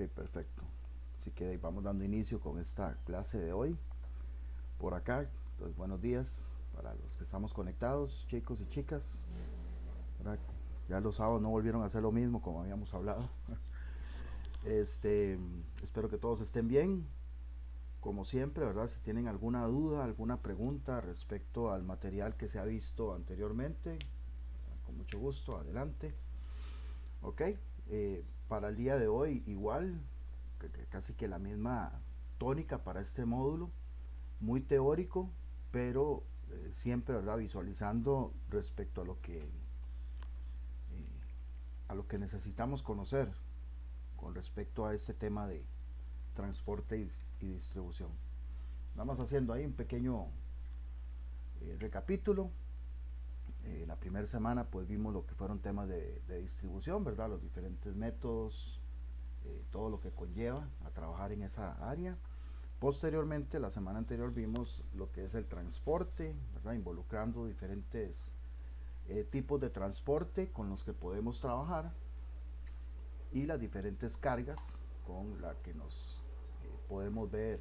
Ok, perfecto. Así que vamos dando inicio con esta clase de hoy por acá. Entonces, buenos días para los que estamos conectados, chicos y chicas. ¿Verdad? Ya los sábados no volvieron a hacer lo mismo como habíamos hablado. Este, espero que todos estén bien. Como siempre, ¿verdad? Si tienen alguna duda, alguna pregunta respecto al material que se ha visto anteriormente, con mucho gusto, adelante. Ok, para el día de hoy igual, casi que la misma tónica para este módulo, muy teórico, pero siempre, ¿verdad? Visualizando respecto a lo que necesitamos conocer con respecto a este tema de transporte y distribución. Vamos haciendo ahí un pequeño recapítulo. La primera semana pues vimos lo que fueron temas de distribución, ¿verdad? Los diferentes métodos, todo lo que conlleva a trabajar en esa área. Posteriormente, la semana anterior vimos lo que es el transporte, ¿verdad? Involucrando diferentes tipos de transporte con los que podemos trabajar y las diferentes cargas con las que nos podemos ver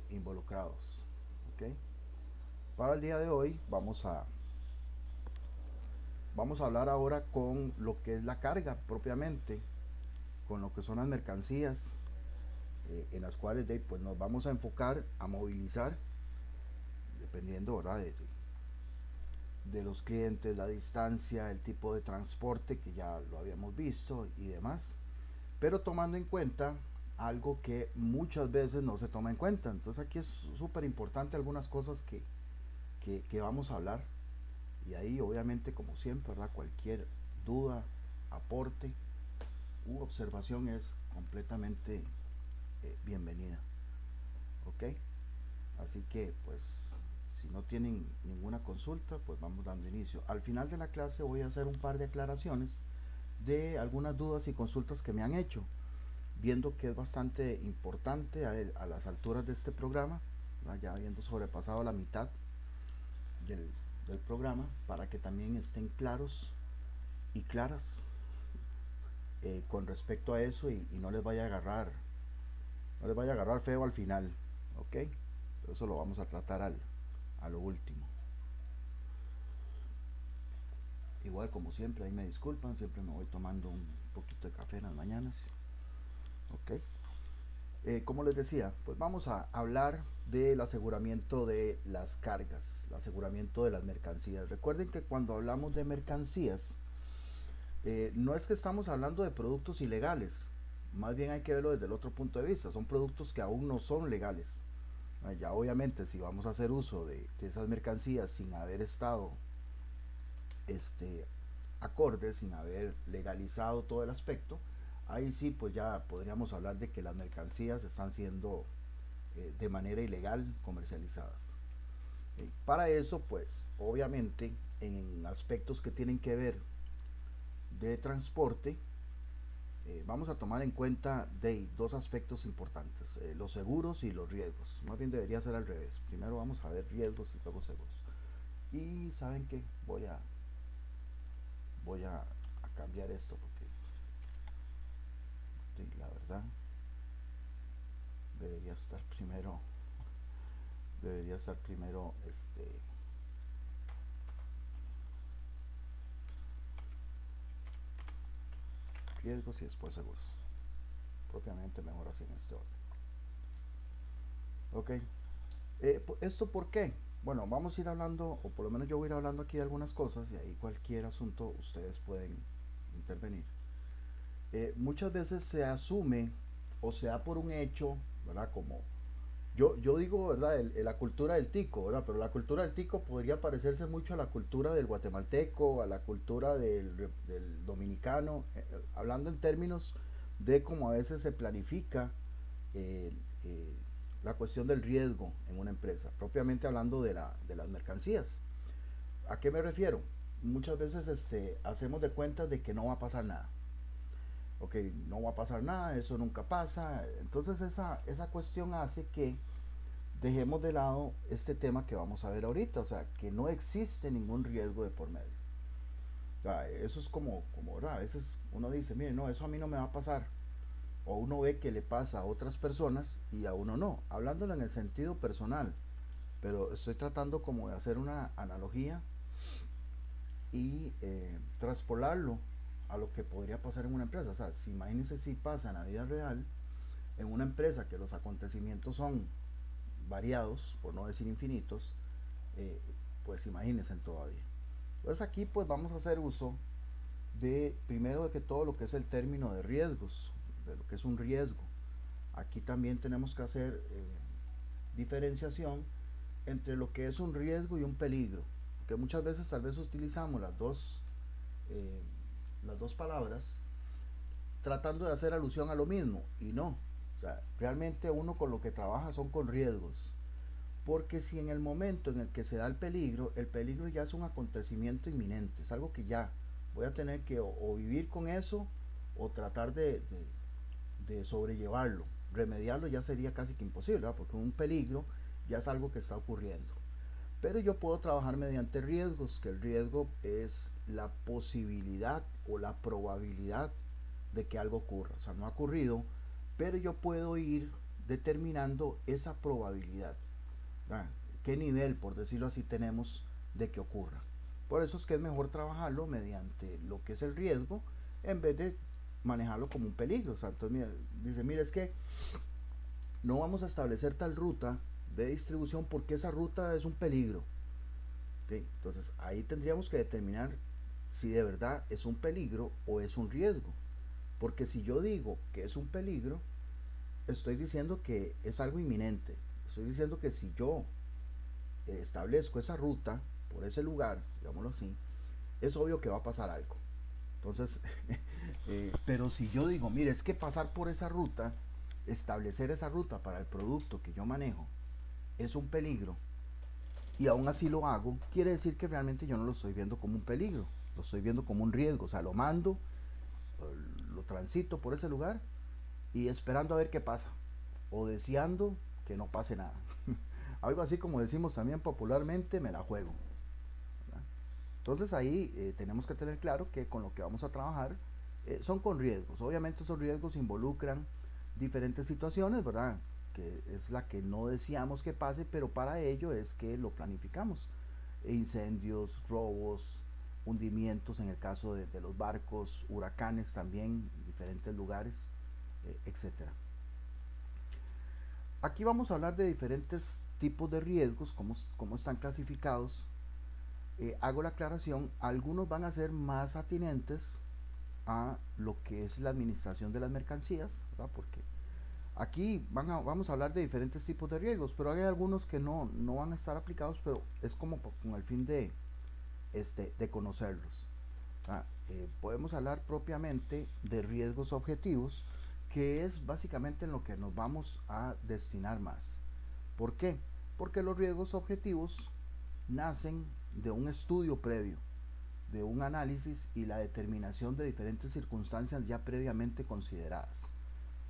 involucrados. ¿Okay? Para el día de hoy vamos a hablar ahora con lo que es la carga propiamente, con lo que son las mercancías, en las cuales pues nos vamos a enfocar a movilizar, dependiendo, ¿verdad? De los clientes, la distancia, el tipo de transporte que ya lo habíamos visto y demás, pero tomando en cuenta algo que muchas veces no se toma en cuenta. Entonces aquí es súper importante algunas cosas que vamos a hablar, y ahí obviamente como siempre, ¿verdad? Cualquier duda, aporte u observación es completamente bienvenida. Ok, así que pues si no tienen ninguna consulta, pues vamos dando inicio. Al final de la clase voy a hacer un par de aclaraciones de algunas dudas y consultas que me han hecho, viendo que es bastante importante a las alturas de este programa, ya habiendo sobrepasado la mitad del, del programa, para que también estén claros y claras con respecto a eso, y no les vaya a agarrar feo al final. Ok, eso lo vamos a tratar a lo último. Igual como siempre, ahí me disculpan, siempre me voy tomando un poquito de café en las mañanas. Ok. Como les decía, pues vamos a hablar del aseguramiento de las cargas, el aseguramiento de las mercancías. Recuerden que cuando hablamos de mercancías, no es que estamos hablando de productos ilegales, más bien hay que verlo desde el otro punto de vista, son productos que aún no son legales. Ya obviamente si vamos a hacer uso de esas mercancías sin haber estado este, acorde, sin haber legalizado todo el aspecto, ahí sí pues ya podríamos hablar de que las mercancías están siendo de manera ilegal comercializadas. Para eso pues obviamente en aspectos que tienen que ver de transporte, vamos a tomar en cuenta de dos aspectos importantes, los seguros y los riesgos. Más bien debería ser al revés, primero vamos a ver riesgos y luego seguros. Y saben que voy a cambiar esto porque la verdad debería estar primero, debería estar primero riesgos y después seguros. Propiamente mejor así en este orden. Ok, ¿esto por qué? Bueno, vamos a ir hablando, o por lo menos yo voy a ir hablando aquí de algunas cosas, y ahí cualquier asunto ustedes pueden intervenir. Muchas veces se asume o se da por un hecho, ¿verdad? Como yo digo, ¿verdad? La cultura del tico, ¿verdad? Pero la cultura del tico podría parecerse mucho a la cultura del guatemalteco, a la cultura del dominicano, hablando en términos de cómo a veces se planifica eh, eh, la cuestión del riesgo en una empresa, propiamente hablando de las mercancías. ¿A qué me refiero? Muchas veces hacemos de cuenta de que no va a pasar nada. Ok, no va a pasar nada, eso nunca pasa. Entonces esa cuestión hace que dejemos de lado este tema que vamos a ver ahorita, o sea, que no existe ningún riesgo de por medio. O sea, eso es como ¿verdad? A veces uno dice, mire, no, eso a mí no me va a pasar. o uno ve que le pasa a otras personas y a uno no, hablándolo en el sentido personal, pero estoy tratando como de hacer una analogía y traspolarlo a lo que podría pasar en una empresa. O sea, si imagínense si pasa en la vida real, en una empresa que los acontecimientos son variados, por no decir infinitos, eh, pues imagínense todavía. Entonces aquí pues vamos a hacer uso de, primero de que todo lo que es el término de riesgos, de lo que es un riesgo. Aquí también tenemos que hacer diferenciación entre lo que es un riesgo y un peligro, porque muchas veces tal vez utilizamos eh, las dos palabras tratando de hacer alusión a lo mismo y no. O sea, realmente uno con lo que trabaja son con riesgos. Porque si en el momento en el que se da el peligro ya es un acontecimiento inminente, es algo que ya voy a tener que o vivir con eso o tratar de sobrellevarlo. Remediarlo ya sería casi que imposible, ¿verdad? Porque un peligro ya es algo que está ocurriendo. Pero yo puedo trabajar mediante riesgos, que el riesgo es la posibilidad o la probabilidad de que algo ocurra. O sea, no ha ocurrido, pero yo puedo ir determinando esa probabilidad. ¿Verdad? ¿Qué nivel, por decirlo así, tenemos de que ocurra? Por eso es que es mejor trabajarlo mediante lo que es el riesgo en vez de manejarlo como un peligro. O sea, entonces mira, dice, mira, es que no vamos a establecer tal ruta de distribución porque esa ruta es un peligro. ¿Okay? Entonces ahí tendríamos que determinar si de verdad es un peligro o es un riesgo. Porque si yo digo que es un peligro, estoy diciendo que es algo inminente. Estoy diciendo que si yo establezco esa ruta por ese lugar, digámoslo así, es obvio que va a pasar algo. Entonces, pero si yo digo, mire, es que pasar por esa ruta, establecer esa ruta para el producto que yo manejo, es un peligro, y aún así lo hago, quiere decir que realmente yo no lo estoy viendo como un peligro, lo estoy viendo como un riesgo. O sea, lo mando, lo transito por ese lugar y esperando a ver qué pasa, o deseando que no pase nada. Algo así como decimos también popularmente, me la juego. ¿Verdad? Entonces ahí tenemos que tener claro que con lo que vamos a trabajar son con riesgos. Obviamente esos riesgos involucran diferentes situaciones, ¿verdad? Que es la que no deseamos que pase, pero para ello es que lo planificamos. Incendios, robos, hundimientos en el caso de los barcos, huracanes también en diferentes lugares, etcétera. Aquí vamos a hablar de diferentes tipos de riesgos, cómo están clasificados. Hago la aclaración, algunos van a ser más atinentes a lo que es la administración de las mercancías, ¿verdad? Porque aquí vamos a hablar de diferentes tipos de riesgos, pero hay algunos que no van a estar aplicados, pero es como con el fin de conocerlos. Podemos hablar propiamente de riesgos objetivos, que es básicamente en lo que nos vamos a destinar más. ¿Por qué? Porque los riesgos objetivos nacen de un estudio previo, de un análisis y la determinación de diferentes circunstancias ya previamente consideradas.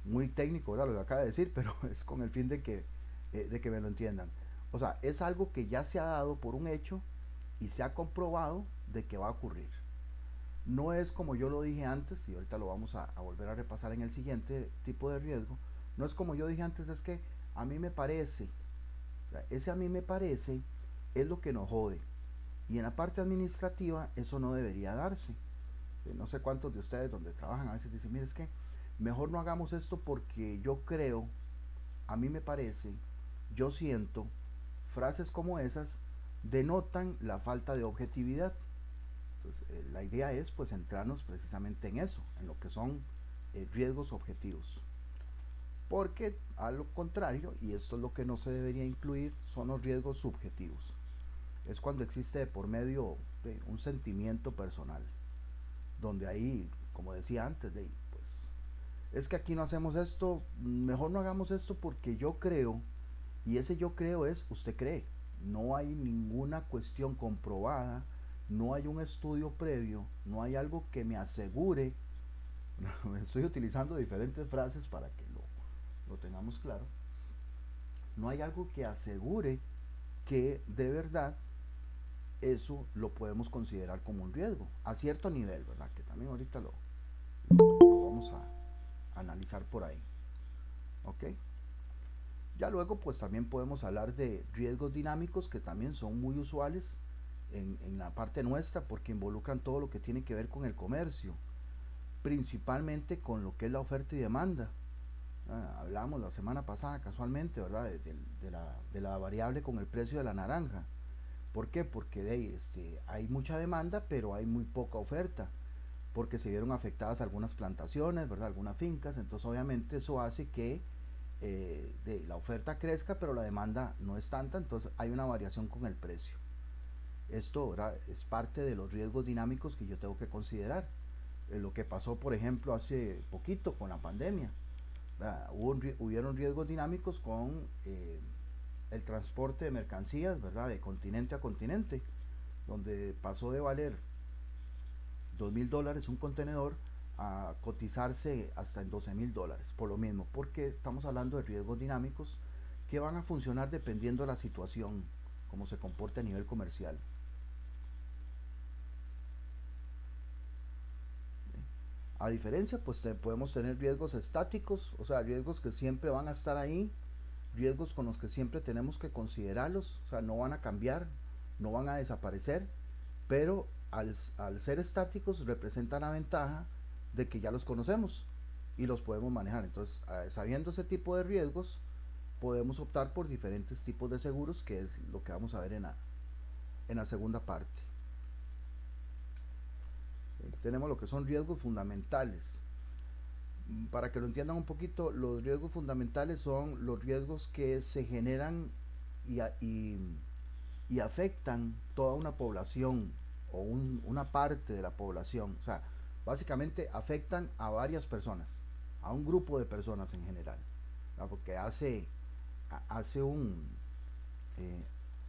Muy técnico, ¿verdad? Lo que acaba de decir, pero es con el fin de que me lo entiendan. O sea, es algo que ya se ha dado por un hecho y se ha comprobado de que va a ocurrir. No es como yo lo dije antes, y ahorita lo vamos a volver a repasar en el siguiente tipo de riesgo. No es como yo dije antes, es que a mí me parece. O sea, ese a mí me parece es lo que nos jode. Y en la parte administrativa eso no debería darse. No sé cuántos de ustedes donde trabajan a veces dicen, mire, es que mejor no hagamos esto porque yo creo, a mí me parece, yo siento. Frases como esas denotan la falta de objetividad. Entonces, la idea es pues centrarnos precisamente en eso, en lo que son riesgos objetivos. Porque a lo contrario, y esto es lo que no se debería incluir, son los riesgos subjetivos. Es cuando existe por medio de un sentimiento personal, donde ahí, como decía antes, pues es que aquí no hacemos esto, mejor no hagamos esto porque yo creo, y ese yo creo es usted cree, no hay ninguna cuestión comprobada, no hay un estudio previo, no hay algo que me asegure. Estoy utilizando diferentes frases para que lo tengamos claro. No hay algo que asegure que de verdad eso lo podemos considerar como un riesgo, a cierto nivel, ¿verdad? Que también ahorita lo vamos a analizar por ahí. ¿Ok? Ya luego pues también podemos hablar de riesgos dinámicos que también son muy usuales en la parte nuestra porque involucran todo lo que tiene que ver con el comercio, principalmente con lo que es la oferta y demanda. Hablamos la semana pasada casualmente, ¿verdad? De la variable con el precio de la naranja. ¿Por qué? Porque hay mucha demanda, pero hay muy poca oferta, porque se vieron afectadas algunas plantaciones, ¿verdad? Algunas fincas, entonces obviamente eso hace que la oferta crezca, pero la demanda no es tanta, entonces hay una variación con el precio. Esto, ¿verdad?, es parte de los riesgos dinámicos que yo tengo que considerar. Lo que pasó, por ejemplo, hace poquito con la pandemia. Hubieron riesgos dinámicos con el transporte de mercancías, ¿verdad?, de continente a continente, donde pasó de valer $2,000 un contenedor a cotizarse hasta en $12,000 por lo mismo, porque estamos hablando de riesgos dinámicos que van a funcionar dependiendo de la situación, cómo se comporte a nivel comercial. A diferencia, pues podemos tener riesgos estáticos, o sea, riesgos que siempre van a estar ahí, riesgos con los que siempre tenemos que considerarlos, o sea, no van a cambiar, no van a desaparecer, pero al ser estáticos representan la ventaja de que ya los conocemos y los podemos manejar. Entonces, sabiendo ese tipo de riesgos, podemos optar por diferentes tipos de seguros, que es lo que vamos a ver en la segunda parte. Tenemos lo que son riesgos fundamentales. Para que lo entiendan un poquito, los riesgos fundamentales son los riesgos que se generan y afectan toda una población o una parte de la población. O sea, básicamente afectan a varias personas, a un grupo de personas en general, ¿verdad? Porque hace un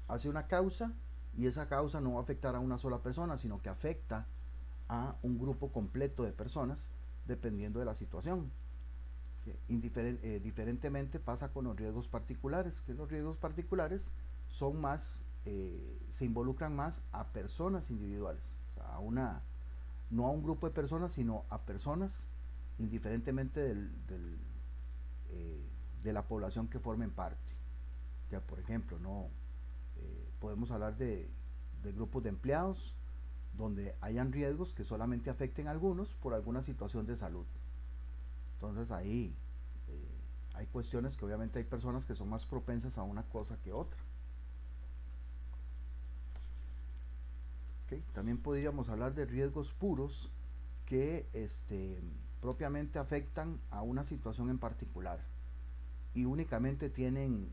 hace una causa, y esa causa no va a afectar a una sola persona, sino que afecta a un grupo completo de personas dependiendo de la situación. Diferentemente pasa con los riesgos particulares, que los riesgos particulares son más, se involucran más a personas individuales, o sea, no a un grupo de personas, sino a personas indiferentemente de la población que formen parte. Ya, por ejemplo, no podemos hablar de grupos de empleados donde hayan riesgos que solamente afecten a algunos por alguna situación de salud. Entonces ahí hay cuestiones que obviamente hay personas que son más propensas a una cosa que otra. ¿Okay? También podríamos hablar de riesgos puros que propiamente afectan a una situación en particular y únicamente tienen,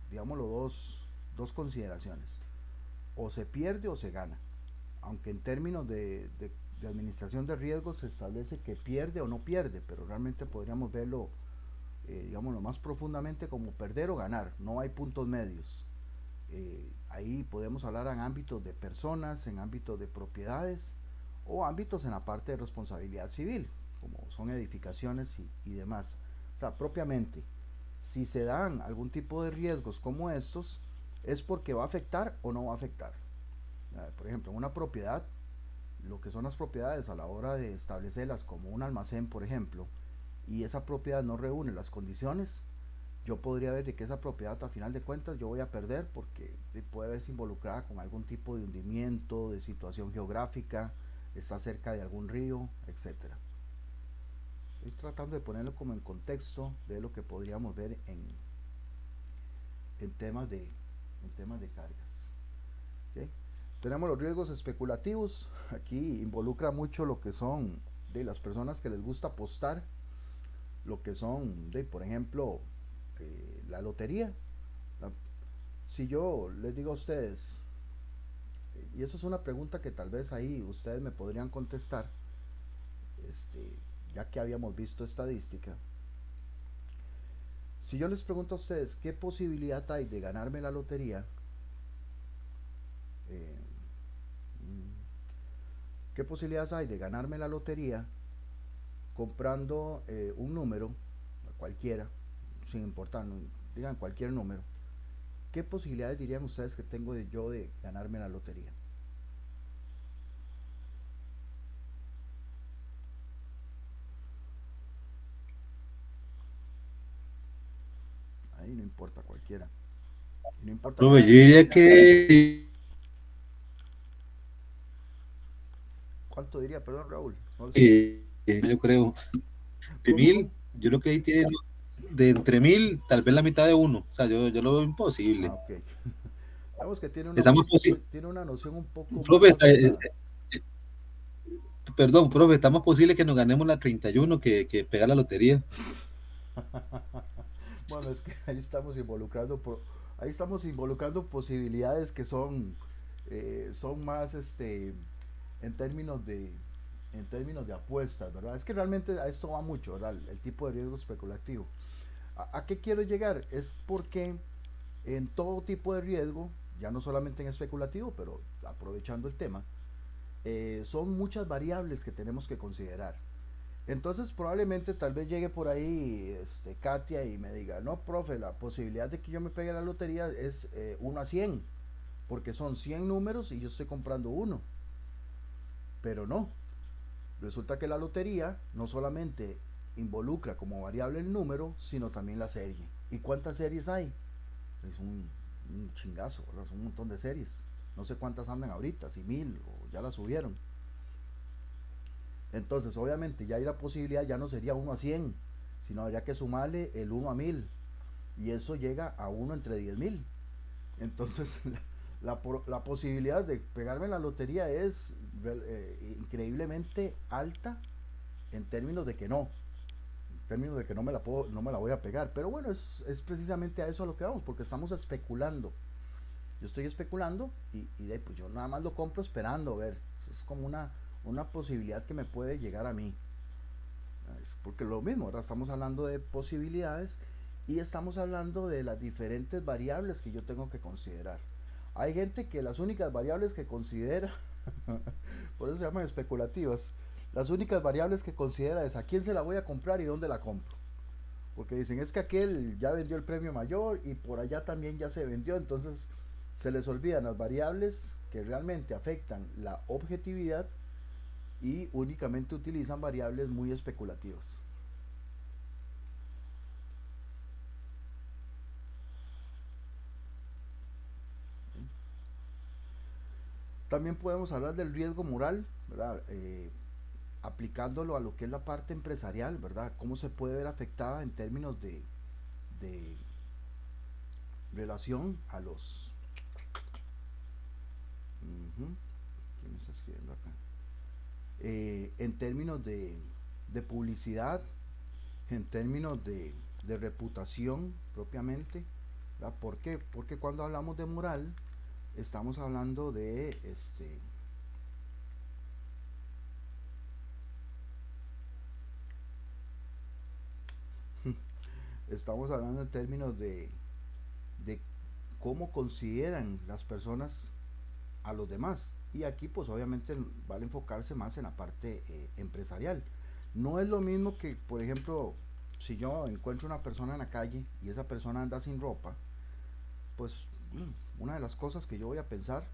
digámoslo, dos consideraciones: o se pierde o se gana, aunque en términos de administración de riesgos se establece que pierde o no pierde, pero realmente podríamos verlo, digámoslo, más profundamente como perder o ganar, no hay puntos medios. Ahí podemos hablar en ámbitos de personas, en ámbitos de propiedades o ámbitos en la parte de responsabilidad civil, como son edificaciones y demás. O sea, propiamente, si se dan algún tipo de riesgos como estos, es porque va a afectar o no va a afectar. Por ejemplo, en una propiedad, lo que son las propiedades a la hora de establecerlas como un almacén, por ejemplo, y esa propiedad no reúne las condiciones, yo podría ver de que esa propiedad a final de cuentas yo voy a perder porque puede verse involucrada con algún tipo de hundimiento, de situación geográfica, está cerca de algún río, etcétera. Estoy tratando de ponerlo como en contexto de lo que podríamos ver en temas de cargas. ¿Okay? Tenemos los riesgos especulativos. Aquí involucra mucho lo que son de las personas que les gusta apostar, lo que son por ejemplo, la lotería. Si yo les digo a ustedes, y eso es una pregunta que tal vez ahí ustedes me podrían contestar, ya que habíamos visto estadística. Si yo les pregunto a ustedes qué posibilidad hay de ganarme la lotería, eh, ¿qué posibilidades hay de ganarme la lotería comprando un número, cualquiera, sin importar, digan cualquier número? ¿Qué posibilidades dirían ustedes que tengo de ganarme la lotería? ahí no importa cualquiera. Y no importa Profe, que... yo diría que ¿Cuánto diría, perdón, Raúl? No lo escuché. yo creo, de ¿Cómo, mil, cómo? yo lo que ahí tiene de entre 1000, tal vez la mitad de uno. O sea, yo lo veo Ah, imposible. ok. Digamos que tiene una, Estamos posible, tiene una noción un poco más profe, acertada. perdón, profe, estamos posible que nos ganemos la 31 que pegar la lotería. Bueno, es que ahí estamos involucrando, ahí estamos involucrando posibilidades que son más, en términos de, en términos de apuestas, ¿verdad? Es que realmente a esto va mucho, ¿verdad? El tipo de riesgo especulativo. ¿A qué quiero llegar? Es porque en todo tipo de riesgo, ya no solamente en especulativo, pero aprovechando el tema, son muchas variables que tenemos que considerar. Entonces probablemente tal vez llegue por ahí Katia y me diga, no, profe, la posibilidad de que yo me pegue la lotería es 1 a 100, porque son 100 números y yo estoy comprando uno. Pero no, resulta que la lotería no solamente involucra como variable el número, sino también la serie. ¿Y cuántas series hay? Es un chingazo, ¿verdad? Son un montón de series. No sé cuántas andan ahorita, si 1000 o ya las subieron. Entonces, obviamente, ya hay la posibilidad, ya no sería 1 a 100, sino habría que sumarle el 1 a 1000. Y eso llega a uno entre 10.000. Entonces, la posibilidad de pegarme en la lotería es increíblemente alta en términos de que no. En términos de que no me la voy a pegar. Pero bueno, es precisamente a eso a lo que vamos, porque estamos especulando. Yo estoy especulando y pues yo nada más lo compro esperando ver. Eso es como una posibilidad que me puede llegar a mí. Es porque lo mismo, ahora estamos hablando de posibilidades y estamos hablando de las diferentes variables que yo tengo que considerar. Hay gente que las únicas variables que considera, por eso se llaman especulativas, las únicas variables que considera es a quién se la voy a comprar y dónde la compro. Porque dicen, es que aquel ya vendió el premio mayor y por allá también ya se vendió, entonces se les olvidan las variables que realmente afectan la objetividad y únicamente utilizan variables muy especulativas. También podemos hablar del riesgo moral, ¿verdad? Aplicándolo a lo que es la parte empresarial, ¿verdad? Cómo se puede ver afectada en términos de relación a los... Uh-huh, ¿quién me está escribiendo acá? En términos de publicidad, en términos de reputación propiamente, ¿verdad? ¿Por qué? Porque cuando hablamos de moral, estamos hablando de estamos hablando en términos de cómo consideran las personas a los demás. Y aquí pues obviamente vale enfocarse más en la parte empresarial. No es lo mismo que, por ejemplo, si yo encuentro una persona en la calle y esa persona anda sin ropa, pues una de las cosas que yo voy a pensar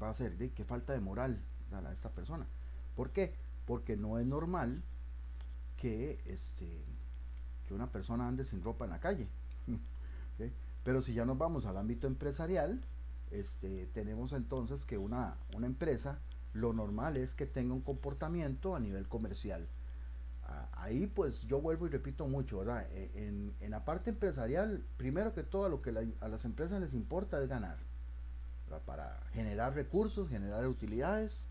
va a ser de qué falta de moral a esta persona. ¿Por qué? Porque no es normal que, que una persona ande sin ropa en la calle. ¿Okay? Pero si ya nos vamos al ámbito empresarial, tenemos entonces que una empresa lo normal es que tenga un comportamiento a nivel comercial. Ahí pues yo vuelvo y repito mucho, ¿verdad? En la parte empresarial, primero que todo, lo que a las empresas les importa es ganar, ¿verdad? Para generar recursos, generar utilidades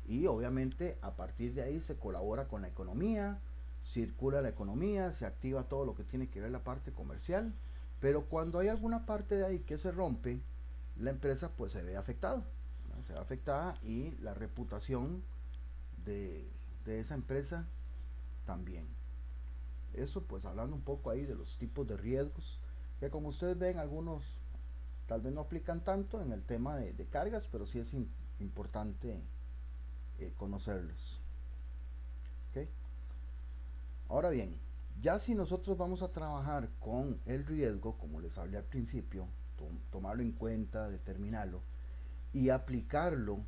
y obviamente a partir de ahí se colabora con la economía, circula la economía, se activa todo lo que tiene que ver la parte comercial, pero cuando hay alguna parte de ahí que se rompe, la empresa pues se ve afectada, ¿no? Se ve afectada y la reputación de, de esa empresa también. Eso pues hablando un poco ahí de los tipos de riesgos, que como ustedes ven algunos tal vez no aplican tanto en el tema de cargas, pero sí es importante conocerlos. ¿Okay? Ahora bien, ya si nosotros vamos a trabajar con el riesgo, como les hablé al principio, tomarlo en cuenta, determinarlo y aplicarlo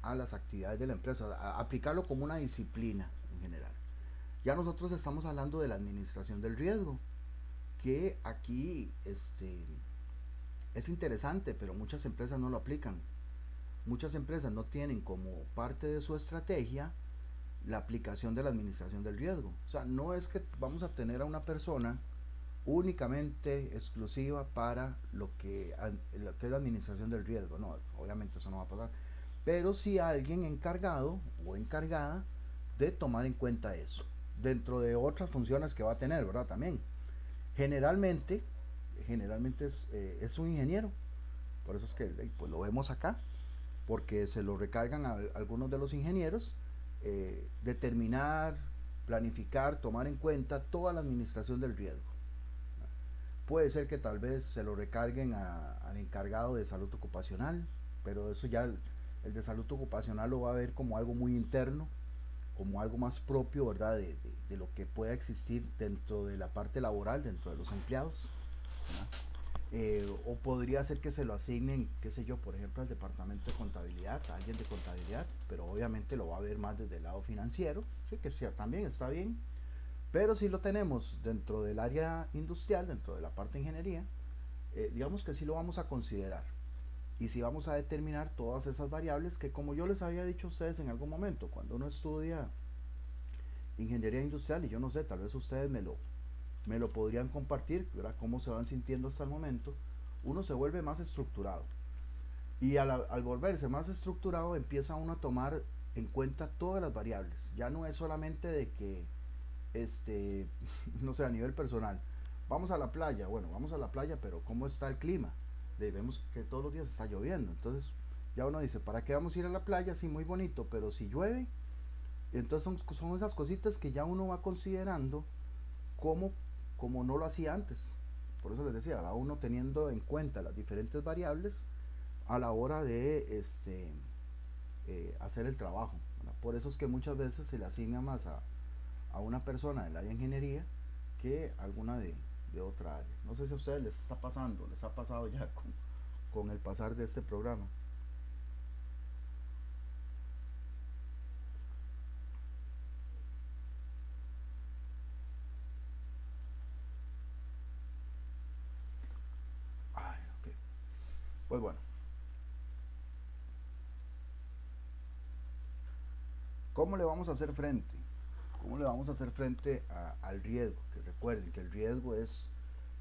a las actividades de la empresa, aplicarlo como una disciplina en general. Ya nosotros estamos hablando de la administración del riesgo. que aquí es interesante, pero muchas empresas no lo aplican. Muchas empresas no tienen como parte de su estrategia la aplicación de la administración del riesgo. O sea, no es que vamos a tener a una persona únicamente exclusiva para lo que es la administración del riesgo. No, obviamente eso no va a pasar. Pero sí alguien encargado o encargada de tomar en cuenta eso. Dentro de otras funciones que va a tener, ¿verdad? También. Generalmente, generalmente es un ingeniero. Por eso es que pues lo vemos acá. Porque se lo recargan a algunos de los ingenieros. Determinar, planificar, tomar en cuenta toda la administración del riesgo. Puede ser que tal vez se lo recarguen al encargado de salud ocupacional, pero eso ya el de salud ocupacional lo va a ver como algo muy interno, como algo más propio, ¿verdad? De lo que pueda existir dentro de la parte laboral, dentro de los empleados. O podría ser que se lo asignen, qué sé yo, por ejemplo, al departamento de contabilidad, a alguien de contabilidad, pero obviamente lo va a ver más desde el lado financiero, sí, que sea, también está bien. Pero si lo tenemos dentro del área industrial, dentro de la parte de ingeniería, digamos que sí lo vamos a considerar. Y si vamos a determinar todas esas variables que, como yo les había dicho a ustedes en algún momento, cuando uno estudia ingeniería industrial, y yo no sé, tal vez ustedes me lo podrían compartir, ¿verdad? Cómo se van sintiendo hasta el momento, uno se vuelve más estructurado. Y al volverse más estructurado empieza uno a tomar en cuenta todas las variables. Ya no es solamente de que este, no sé, a nivel personal, vamos a la playa, bueno, vamos a la playa, pero ¿cómo está el clima? Vemos que todos los días está lloviendo, entonces ya uno dice, ¿para qué vamos a ir a la playa? Sí, muy bonito, pero si llueve, entonces son esas cositas que ya uno va considerando como, como no lo hacía antes. Por eso les decía, va uno teniendo en cuenta las diferentes variables a la hora de hacer el trabajo, ¿verdad? Por eso es que muchas veces se le asigna más a una persona del área de ingeniería que alguna de otra área. No sé si a ustedes les está pasando, les ha pasado ya con el pasar de este programa. Ay, ok. Pues bueno, ¿cómo le vamos a hacer frente? ¿Cómo le vamos a hacer frente al riesgo? Que recuerden que el riesgo es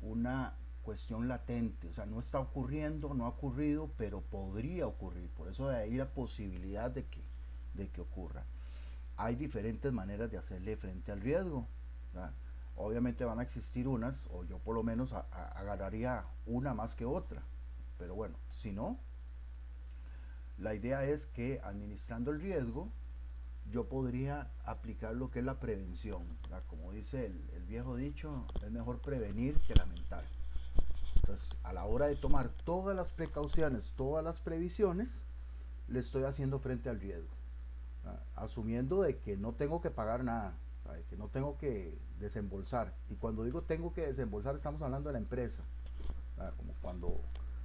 una cuestión latente, o sea, no está ocurriendo, no ha ocurrido, pero podría ocurrir. Por eso de ahí la posibilidad de que ocurra. Hay diferentes maneras de hacerle frente al riesgo, ¿verdad? Obviamente van a existir unas, o yo por lo menos agarraría una más que otra, pero bueno, si no, la idea es que administrando el riesgo, yo podría aplicar lo que es la prevención, ¿verdad? Como dice el viejo dicho, es mejor prevenir que lamentar. Entonces, a la hora de tomar todas las precauciones, todas las previsiones, le estoy haciendo frente al riesgo, asumiendo de que no tengo que pagar nada, de que no tengo que desembolsar. Y cuando digo tengo que desembolsar, estamos hablando de la empresa, como cuando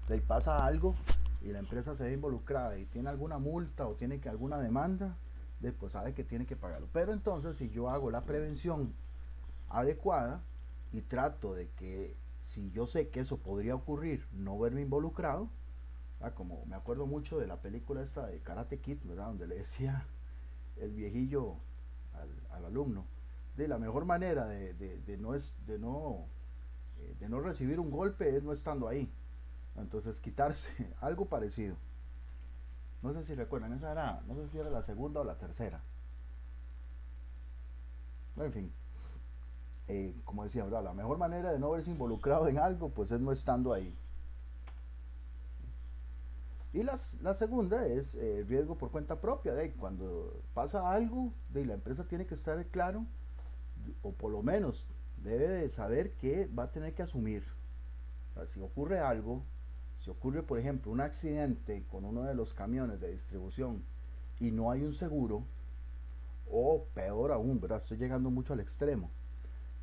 le pasa algo y la empresa se ve involucrada y tiene alguna multa o tiene que alguna demanda, pues sabe que tiene que pagarlo. Pero entonces si yo hago la prevención adecuada y trato de que, si yo sé que eso podría ocurrir, no verme involucrado, como me acuerdo mucho de la película esta de Karate Kid, ¿verdad? Donde le decía el viejillo al alumno, de la mejor manera de no recibir un golpe es no estando ahí. Entonces quitarse algo parecido. No sé si recuerdan, esa era, no sé si era la segunda o la tercera. En fin, como decía, ¿verdad? La mejor manera de no verse involucrado en algo pues es no estando ahí. Y la segunda es riesgo por cuenta propia. Cuando pasa algo, la empresa tiene que estar claro, o por lo menos debe de saber que va a tener que asumir. O sea, si ocurre algo, si ocurre por ejemplo un accidente con uno de los camiones de distribución y no hay un seguro, o peor aún, ¿verdad? Estoy llegando mucho al extremo.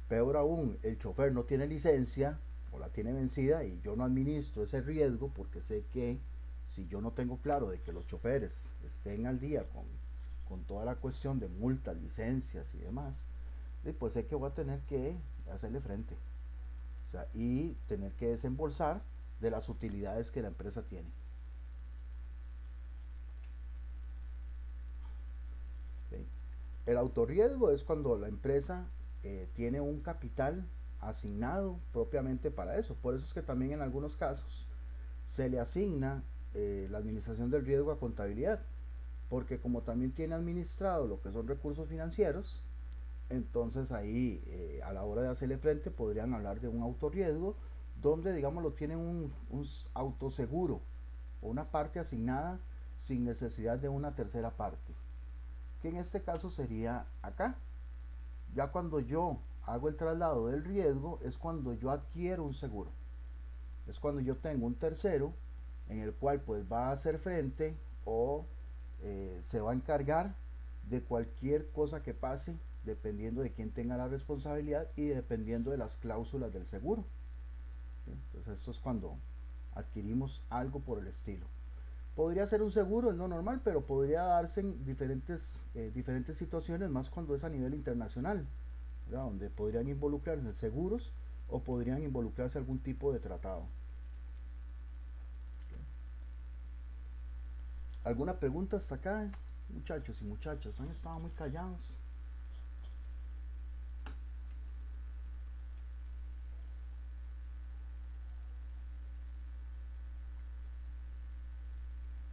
Peor aún, el chofer no tiene licencia o la tiene vencida y yo no administro ese riesgo porque sé que si yo no tengo claro de que los choferes estén al día con toda la cuestión de multas, licencias y demás, pues sé que voy a tener que hacerle frente. O sea, y tener que desembolsar de las utilidades que la empresa tiene. ¿Ok? El autorriesgo es cuando la empresa tiene un capital asignado propiamente para eso. Por eso es que también en algunos casos se le asigna la administración del riesgo a contabilidad, porque como también tiene administrado lo que son recursos financieros, entonces ahí a la hora de hacerle frente podrían hablar de un autorriesgo donde digamos lo tienen un autoseguro o una parte asignada sin necesidad de una tercera parte, que en este caso sería acá. Ya cuando yo hago el traslado del riesgo es cuando yo adquiero un seguro, es cuando yo tengo un tercero en el cual pues va a hacer frente o se va a encargar de cualquier cosa que pase dependiendo de quién tenga la responsabilidad y dependiendo de las cláusulas del seguro. ¿Sí? Entonces esto es cuando adquirimos algo por el estilo. Podría ser un seguro, es no normal, pero podría darse en diferentes situaciones, más cuando es a nivel internacional, ¿verdad? Donde podrían involucrarse seguros o podrían involucrarse algún tipo de tratado. ¿Alguna pregunta hasta acá, muchachos y muchachas? Han estado muy callados.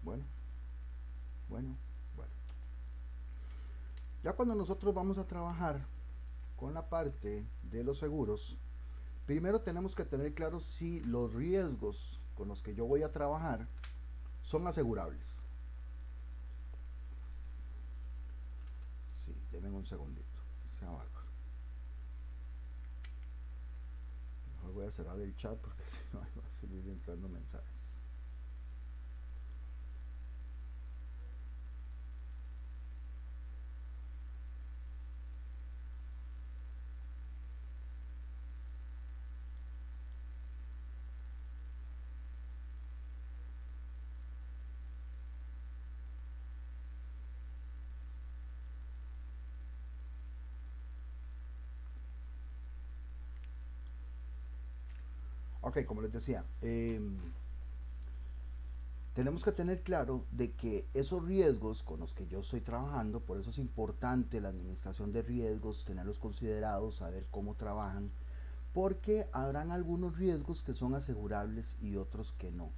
Bueno, bueno, bueno. Ya cuando nosotros vamos a trabajar con la parte de los seguros, primero tenemos que tener claro si los riesgos con los que yo voy a trabajar son asegurables. Sí, denme un segundito. Sea bárbaro. Mejor voy a cerrar el chat porque si no va a seguir entrando mensajes. Ok, como les decía, tenemos que tener claro de que esos riesgos con los que yo estoy trabajando, por eso es importante la administración de riesgos, tenerlos considerados, saber cómo trabajan, porque habrán algunos riesgos que son asegurables y otros que no.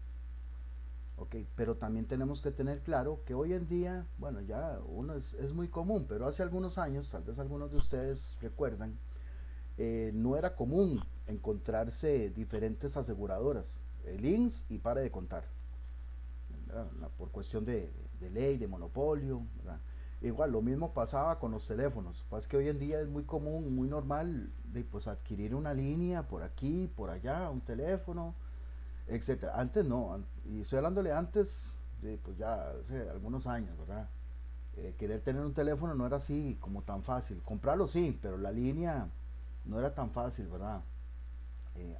Ok, pero también tenemos que tener claro que hoy en día, bueno, ya uno es muy común, pero hace algunos años, tal vez algunos de ustedes recuerdan, no era común encontrarse diferentes aseguradoras, el INS y pare de contar, por cuestión de ley, de monopolio, ¿verdad? Igual, lo mismo pasaba con los teléfonos. Pues que hoy en día es muy común, muy normal de, pues, adquirir una línea por aquí, por allá, un teléfono, etcétera. Antes no, y estoy hablándole antes de pues ya hace algunos años, ¿verdad? Querer tener un teléfono no era así como tan fácil. Comprarlo sí, pero la línea no era tan fácil, ¿verdad?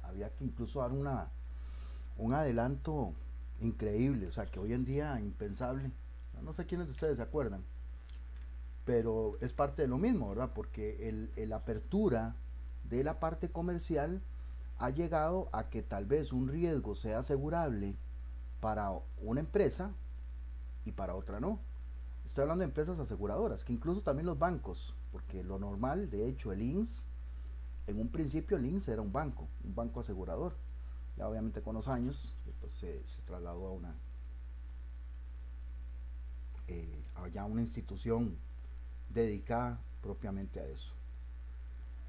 Había que incluso dar un adelanto increíble, o sea, que hoy en día impensable. No sé quiénes de ustedes se acuerdan, pero es parte de lo mismo, ¿verdad? Porque el apertura de la parte comercial ha llegado a que tal vez un riesgo sea asegurable para una empresa y para otra no. Estoy hablando de empresas aseguradoras, que incluso también los bancos, porque lo normal, de hecho, el INS, en un principio el INS era un banco asegurador. Ya obviamente con los años pues, se trasladó a ya una institución dedicada propiamente a eso.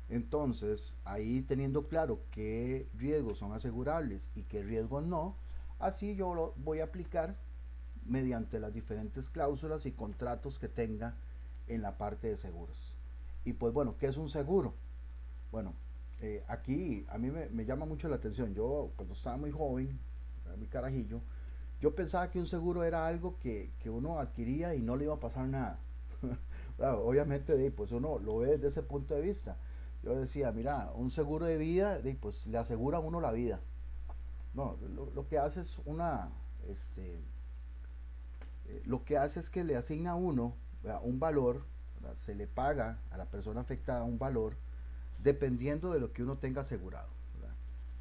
Entonces, ahí teniendo claro qué riesgos son asegurables y qué riesgos no, así yo lo voy a aplicar mediante las diferentes cláusulas y contratos que tenga en la parte de seguros. Y pues bueno, ¿qué es un seguro? Bueno, aquí a mí me llama mucho la atención. Yo cuando estaba muy joven, era muy carajillo, yo pensaba que un seguro era algo que uno adquiría y no le iba a pasar nada. Claro, obviamente, pues uno lo ve desde ese punto de vista. Yo decía, mira, un seguro de vida, pues le asegura a uno la vida. No, lo que hace es lo que hace es que le asigna a uno, ¿verdad?, un valor, ¿verdad? Se le paga a la persona afectada un valor dependiendo de lo que uno tenga asegurado, ¿verdad?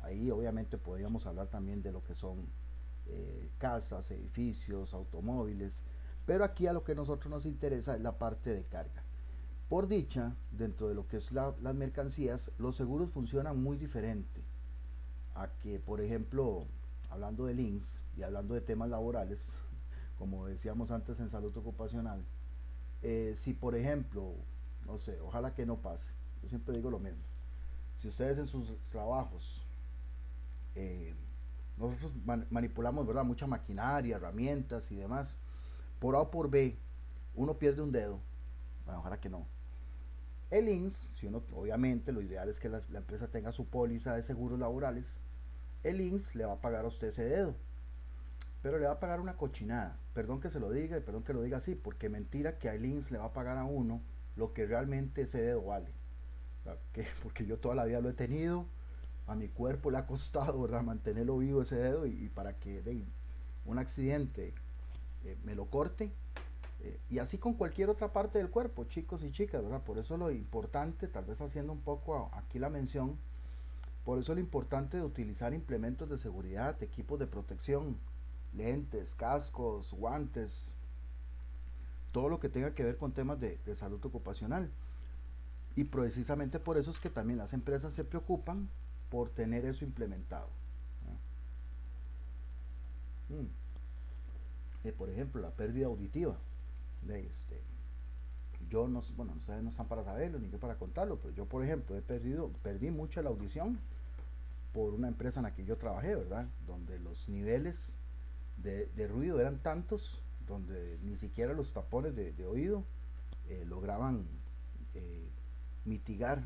Ahí obviamente podríamos hablar también de lo que son casas, edificios, automóviles, pero aquí a lo que a nosotros nos interesa es la parte de carga. Por dicha, dentro de lo que es las mercancías, los seguros funcionan muy diferente a que, por ejemplo, hablando de links y hablando de temas laborales, como decíamos antes en salud ocupacional, si por ejemplo, no sé, ojalá que no pase, yo siempre digo lo mismo, si ustedes en sus trabajos, eh, nosotros manipulamos, ¿verdad? Mucha maquinaria, herramientas y demás, por A o por B, uno pierde un dedo, bueno, ojalá que no. El INS, si uno, obviamente lo ideal es que la empresa tenga su póliza de seguros laborales, el INS le va a pagar a usted ese dedo, pero le va a pagar una cochinada. Perdón que se lo diga y perdón que lo diga así, porque mentira que el INS le va a pagar a uno lo que realmente ese dedo vale. Porque yo toda la vida lo he tenido, a mi cuerpo le ha costado, ¿verdad?, mantenerlo vivo ese dedo y para que un accidente me lo corte. Y así con cualquier otra parte del cuerpo, chicos y chicas, ¿verdad? Por eso lo importante, tal vez haciendo un poco aquí la mención, por eso lo importante de utilizar implementos de seguridad, equipos de protección, lentes, cascos, guantes, todo lo que tenga que ver con temas de salud ocupacional. Y precisamente por eso es que también las empresas se preocupan por tener eso implementado. Mm. Por ejemplo, la pérdida auditiva. De este, yo no, bueno, ustedes no están para saberlo ni yo para contarlo, pero yo, por ejemplo, perdí mucho la audición por una empresa en la que yo trabajé, ¿verdad? Donde los niveles de ruido eran tantos, donde ni siquiera los tapones de oído lograban eh, mitigar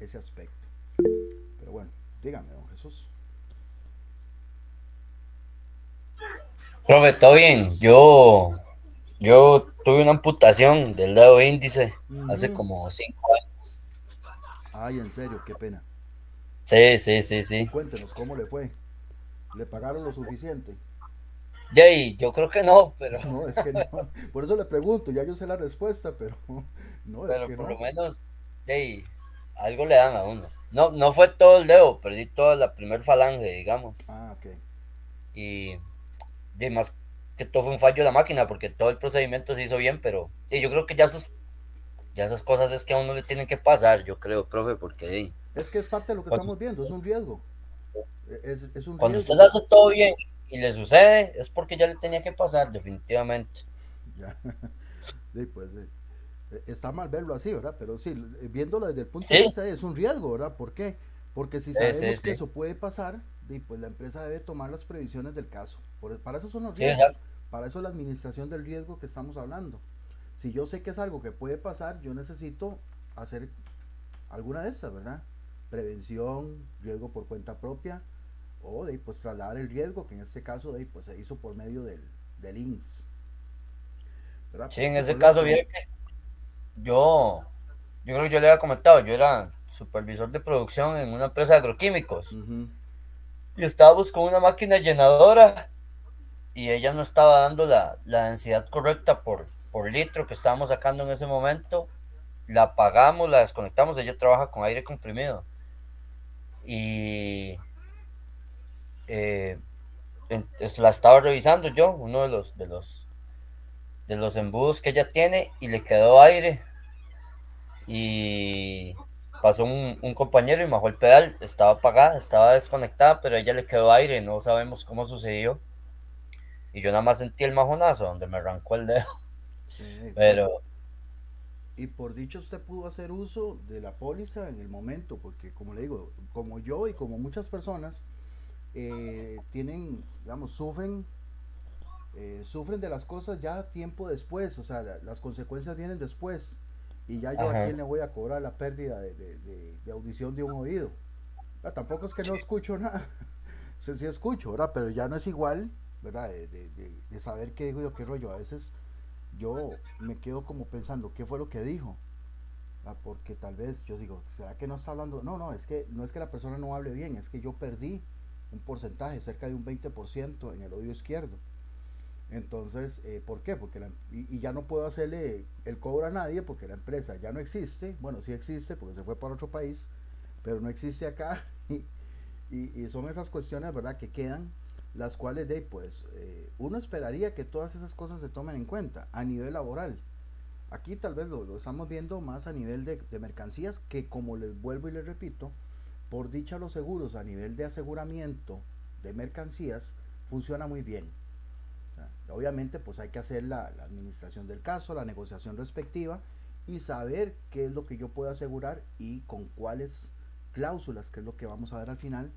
ese aspecto. Pero bueno, dígame, don Jesús. Profe, todo bien. Yo tuve una amputación del dedo índice hace Ujú. como 5 años. Ay, en serio, qué pena. Sí, sí, sí, Y sí. cuéntenos, ¿cómo le fue? ¿Le pagaron lo suficiente? De ahí, yo creo que no, No, es que no. Por eso le pregunto, ya yo sé la respuesta, pero no, es pero que por lo no. menos, de ahí, algo le dan a uno. No, no fue todo el dedo, perdí toda la primer falange, digamos. Ah, ok. Y de más que todo fue un fallo de la máquina, porque todo el procedimiento se hizo bien, pero yo creo que ya esas cosas es que a uno le tienen que pasar, yo creo, profe, porque Es que es parte de lo que cuando, estamos viendo, es un riesgo. Es un cuando usted riesgo. hace todo bien y le sucede, es porque ya le tenía que pasar, definitivamente. Ya, sí, pues está mal verlo así, ¿verdad? Pero sí, viéndolo desde el punto de Sí, vista es un riesgo, ¿verdad? ¿Por qué? Porque si sí, sí, sabemos que sí. eso puede pasar, pues la empresa debe tomar las previsiones del caso. Para eso son los Sí, riesgos, exacto. para eso es la administración del riesgo que estamos hablando. Si yo sé que es algo que puede pasar, yo necesito hacer alguna de estas, ¿verdad? Prevención, riesgo por cuenta propia, o pues trasladar el riesgo, que en este caso pues se hizo por medio del INS, ¿verdad? Sí, Pero en qué ese problema, caso, bien que yo creo que yo le había comentado, yo era supervisor de producción en una empresa de agroquímicos uh-huh. y estábamos con una máquina llenadora y ella no estaba dando la densidad correcta por litro que estábamos sacando en ese momento. La apagamos, la desconectamos, ella trabaja con aire comprimido y eh, la estaba revisando yo, uno de los embudos que ella tiene y le quedó aire y pasó un compañero y bajó el pedal, estaba apagada, estaba desconectada, pero a ella le quedó aire, no sabemos cómo sucedió y yo nada más sentí el majonazo donde me arrancó el dedo, Bueno, pero y por dicho usted pudo hacer uso de la póliza en el momento, porque como le digo, como yo y como muchas personas, tienen, digamos, sufren de las cosas ya tiempo después, o sea, las consecuencias vienen después. Y ya yo a quién ajá, le voy a cobrar la pérdida de audición de un oído. Tampoco es que no escucho nada, sí, sí escucho, ¿verdad? Pero ya no es igual, ¿verdad? De saber qué digo yo, qué rollo. A veces yo me quedo como pensando, ¿qué fue lo que dijo? Porque tal vez yo digo, ¿será que no está hablando? No, no, es que no es que la persona no hable bien, es que yo perdí un porcentaje, cerca de un 20% en el oído izquierdo. Entonces, ¿por qué? Porque y ya no puedo hacerle el cobro a nadie porque la empresa ya no existe. Bueno, sí existe porque se fue para otro país, pero no existe acá. Y son esas cuestiones, ¿verdad?, que quedan, las cuales de pues uno esperaría que todas esas cosas se tomen en cuenta a nivel laboral. Aquí tal vez lo estamos viendo más a nivel de mercancías, que como les vuelvo y les repito, por dicha los seguros a nivel de aseguramiento de mercancías funciona muy bien. O sea, obviamente pues hay que hacer la administración del caso, la negociación respectiva y saber qué es lo que yo puedo asegurar y con cuáles cláusulas, que es lo que vamos a ver al final,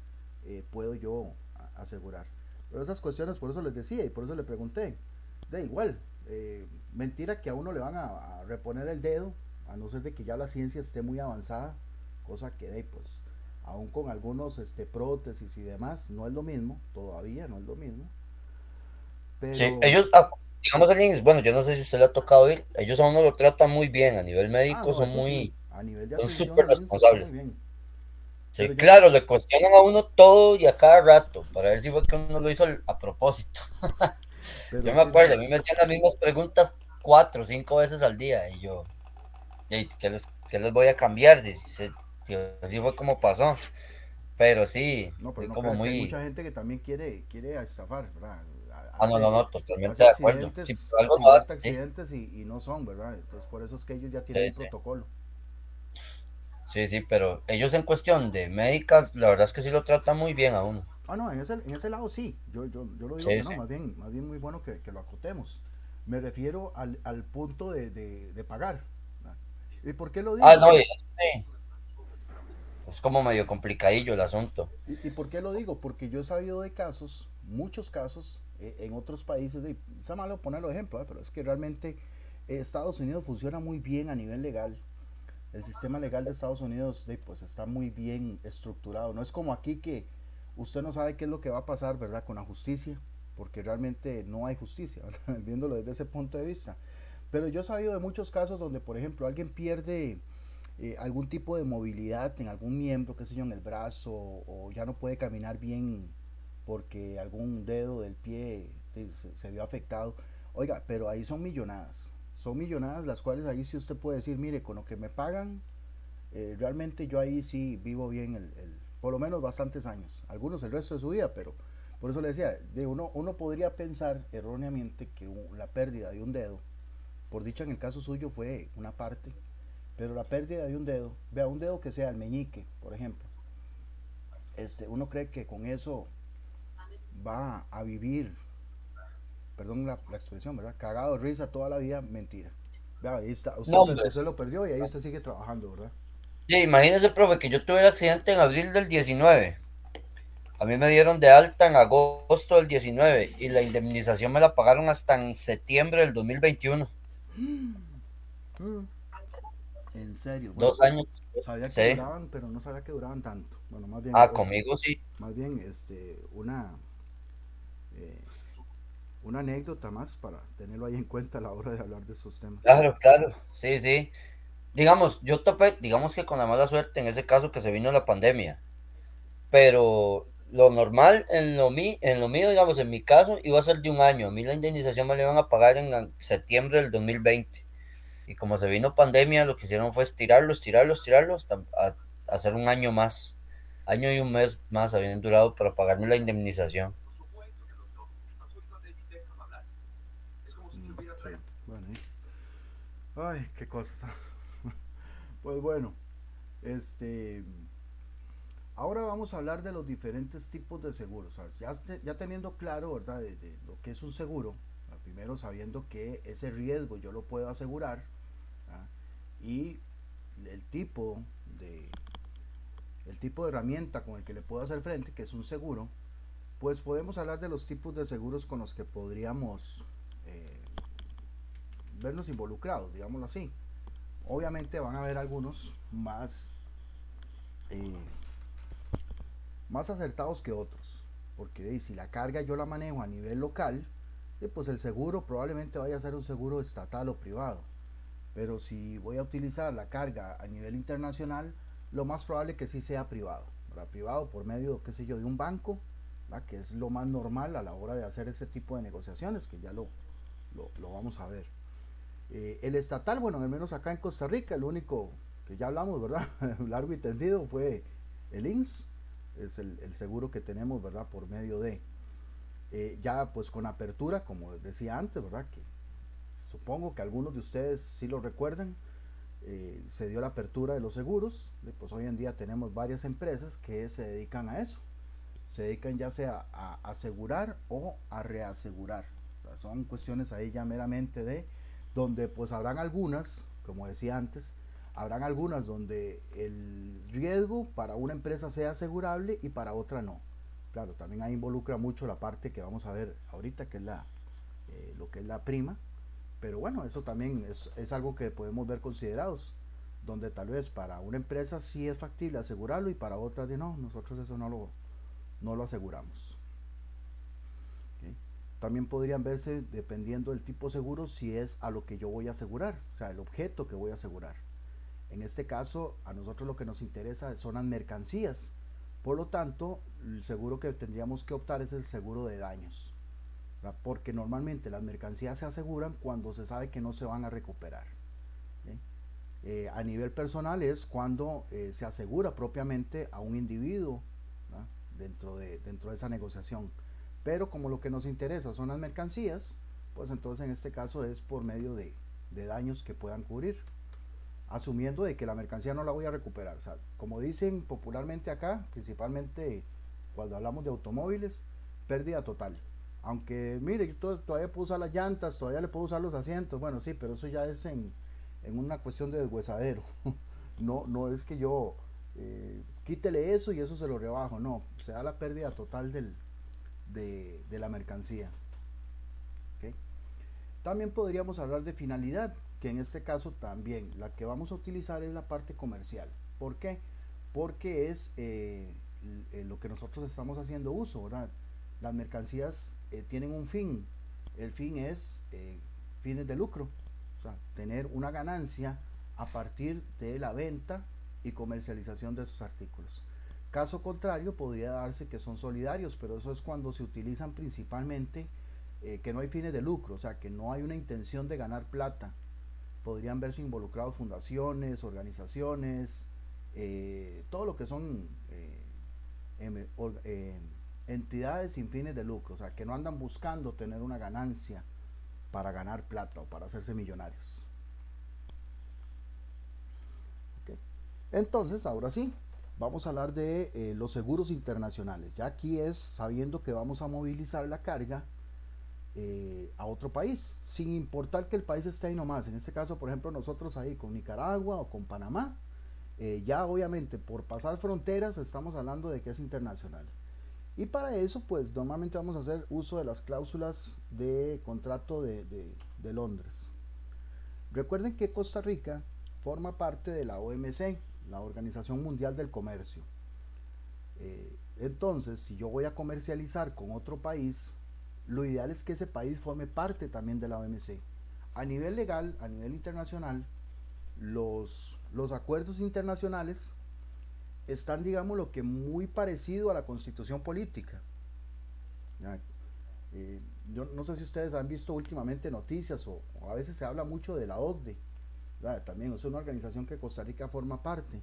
puedo yo asegurar. Pero esas cuestiones, por eso les decía y por eso le pregunté, de igual, mentira que a uno le van a reponer el dedo, a no ser de que ya la ciencia esté muy avanzada, cosa que pues aún con algunos prótesis y demás, no es lo mismo, todavía no es lo mismo, Sí, pero, ellos, digamos, el INSS, bueno, yo no sé si usted le ha tocado ir, ellos a uno lo tratan muy bien, a nivel médico no, son eso sí, muy, a nivel de son atención súper el INSS está muy responsables. bien, Sí, pero yo, claro, le cuestionan a uno todo y a cada rato, para ver si fue que uno lo hizo a propósito. Yo pero me sí, acuerdo, a mí me hacían las mismas preguntas 4 o 5 veces al día, y yo, "Ey, ¿qué les voy a cambiar? Si así fue como pasó". Pero sí, no, pero soy no como crees que hay muy... mucha gente que también quiere estafar, ¿verdad? Ah, no, no, Hace, no, hace totalmente de acuerdo. Si accidentes, por algo lo simulata hace, sí. accidentes y no son, ¿verdad? Entonces por eso es que ellos ya tienen Sí, un sí. protocolo. Sí, sí, pero ellos en cuestión de médica, la verdad es que sí lo tratan muy bien a uno. Ah, no, en ese lado sí, yo lo digo que Sí, no, sí. más bien muy bueno que lo acotemos. Me refiero al punto de pagar, ¿verdad? ¿Y por qué lo Ah, digo? no, sí. Es como medio complicadillo el asunto. ¿Y por qué lo digo? Porque yo he sabido de casos, muchos casos, en otros países, está malo ponerlo de ejemplo, pero es que realmente Estados Unidos funciona muy bien a nivel legal. El sistema legal de Estados Unidos pues está muy bien estructurado. No es como aquí que usted no sabe qué es lo que va a pasar, ¿verdad? Con la justicia, porque realmente no hay justicia, ¿verdad? Viéndolo desde ese punto de vista. Pero yo he sabido de muchos casos donde, por ejemplo, alguien pierde algún tipo de movilidad en algún miembro, qué sé yo, en el brazo, o ya no puede caminar bien porque algún dedo del pie se vio afectado. Oiga, pero ahí son millonadas las cuales ahí sí usted puede decir, mire, con lo que me pagan, realmente yo ahí sí vivo bien por lo menos bastantes años, algunos el resto de su vida, pero por eso le decía, uno podría pensar erróneamente que la pérdida de un dedo, por dicha en el caso suyo fue una parte, pero la pérdida de un dedo, vea, un dedo que sea el meñique, por ejemplo, uno cree que con eso va a vivir, perdón la expresión, ¿verdad? Cagado de risa toda la vida, mentira. Vea, ahí está, No, hombre. usted lo perdió y ahí usted sigue trabajando, ¿verdad? Sí, imagínese, profe, que yo tuve el accidente en abril del 19. A mí me dieron de alta en agosto del 19 y la indemnización me la pagaron hasta en septiembre del 2021. Mm, en serio, bueno, 2 años. sabía que Sí. duraban, pero no sabía que duraban tanto. Bueno, más bien, Ah, conmigo sí. más bien, eh, una anécdota más para tenerlo ahí en cuenta a la hora de hablar de esos temas. Claro, claro. Sí, sí. Digamos, yo topé, digamos que con la mala suerte en ese caso que se vino la pandemia. Pero lo normal en lo mío, digamos, en mi caso, iba a ser de un año. A mí la indemnización me la iban a pagar en septiembre del 2020. Y como se vino pandemia, lo que hicieron fue estirarlo, estirarlo, estirarlo hasta hacer un año más. Año y un mes más habían durado para pagarme la indemnización. Sí, bueno, ay, qué cosas. Pues bueno, este, ahora vamos a hablar de los diferentes tipos de seguros. ¿Sabes? Ya teniendo claro, ¿verdad? De lo que es un seguro, primero sabiendo que ese riesgo yo lo puedo asegurar, ¿ah? Y el tipo de, el tipo de herramienta con el que le puedo hacer frente, que es un seguro, pues podemos hablar de los tipos de seguros con los que podríamos vernos involucrados, digámoslo así. Obviamente van a haber algunos eh, más acertados que otros, porque si la carga yo la manejo a nivel local, pues el seguro probablemente vaya a ser un seguro estatal o privado, pero si voy a utilizar la carga a nivel internacional, lo más probable que sí sea privado, ¿verdad? Privado por medio, qué sé yo, de un banco, ¿verdad? Que es lo más normal a la hora de hacer ese tipo de negociaciones, que ya lo vamos a ver. El estatal, bueno, al menos acá en Costa Rica, el único que ya hablamos, ¿verdad? Largo y tendido fue el INSS, es el seguro que tenemos, ¿verdad? Por medio de, ya pues con apertura, como decía antes, ¿verdad? Que supongo que algunos de ustedes sí lo recuerdan, se dio la apertura de los seguros, pues hoy en día tenemos varias empresas que se dedican a eso, se dedican ya sea a asegurar o a reasegurar. O sea, son cuestiones ahí ya meramente de donde pues habrán algunas, como decía antes, habrán algunas donde el riesgo para una empresa sea asegurable y para otra no. Claro, también ahí involucra mucho la parte que vamos a ver ahorita, que es lo que es la prima, pero bueno, eso también es algo que podemos ver considerados, donde tal vez para una empresa sí es factible asegurarlo y para otras de no, nosotros eso no lo aseguramos. ¿Ok? También podrían verse, dependiendo del tipo de seguro, si es a lo que yo voy a asegurar, o sea, el objeto que voy a asegurar. En este caso, a nosotros lo que nos interesa son las mercancías. Por lo tanto, el seguro que tendríamos que optar es el seguro de daños, ¿verdad? Porque normalmente las mercancías se aseguran cuando se sabe que no se van a recuperar. ¿Sí? A nivel personal es cuando se asegura propiamente a un individuo, ¿verdad? Dentro de esa negociación. Pero como lo que nos interesa son las mercancías, pues entonces en este caso es por medio de daños que puedan cubrir, asumiendo de que la mercancía no la voy a recuperar. O sea, como dicen popularmente acá, principalmente cuando hablamos de automóviles, pérdida total. Aunque, mire, yo todavía puedo usar las llantas, todavía le puedo usar los asientos, bueno, sí, pero eso ya es en una cuestión de deshuesadero. No es que yo quítele eso y eso se lo rebajo, no, se da la pérdida total de la mercancía. ¿Ok? También podríamos hablar de finalidad, que en este caso también la que vamos a utilizar es la parte comercial. ¿Por qué? Porque es lo que nosotros estamos haciendo uso, ¿verdad? Las mercancías tienen un fin. El fin es fines de lucro, o sea, tener una ganancia a partir de la venta y comercialización de esos artículos. Caso contrario, podría darse que son solidarios, pero eso es cuando se utilizan principalmente que no hay fines de lucro, o sea, que no hay una intención de ganar plata. Podrían verse involucrados fundaciones, organizaciones, todo lo que son em, or, entidades sin fines de lucro, o sea, que no andan buscando tener una ganancia para ganar plata o para hacerse millonarios. ¿Okay? Entonces, ahora sí, vamos a hablar de los seguros internacionales. Ya aquí es sabiendo que vamos a movilizar la carga a otro país, sin importar que el país esté ahí nomás. En este caso, por ejemplo, nosotros ahí con Nicaragua o con Panamá, ya obviamente por pasar fronteras estamos hablando de que es internacional. Y para eso, pues normalmente vamos a hacer uso de las cláusulas de contrato de Londres. Recuerden que Costa Rica forma parte de la OMC, la Organización Mundial del Comercio. Entonces, si yo voy a comercializar con otro país, lo ideal es que ese país forme parte también de la OMC. A nivel legal, a nivel internacional, los acuerdos internacionales están, digamos, lo que muy parecido a la constitución política. Ya, yo no sé si ustedes han visto últimamente noticias o a veces se habla mucho de la OCDE. ¿Verdad? También es una organización que Costa Rica forma parte.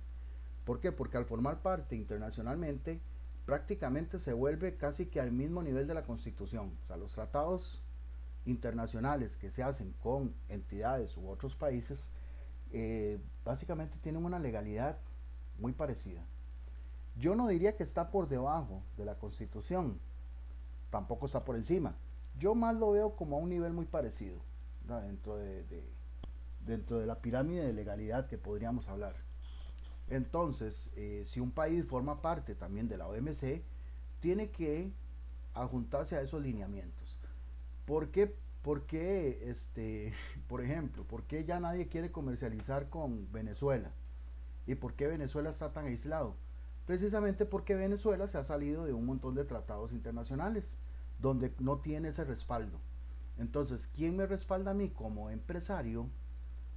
¿Por qué? Porque al formar parte internacionalmente prácticamente se vuelve casi que al mismo nivel de la Constitución. O sea, los tratados internacionales que se hacen con entidades u otros países básicamente tienen una legalidad muy parecida. Yo no diría que está por debajo de la Constitución, tampoco está por encima. Yo más lo veo como a un nivel muy parecido, ¿verdad? Dentro de la pirámide de legalidad que podríamos hablar. Entonces, si un país forma parte también de la OMC, tiene que adjuntarse a esos lineamientos. ¿Por qué? Porque, por ejemplo, ¿por qué ya nadie quiere comercializar con Venezuela? ¿Y por qué Venezuela está tan aislado? Precisamente porque Venezuela se ha salido de un montón de tratados internacionales donde no tiene ese respaldo. Entonces, ¿quién me respalda a mí como empresario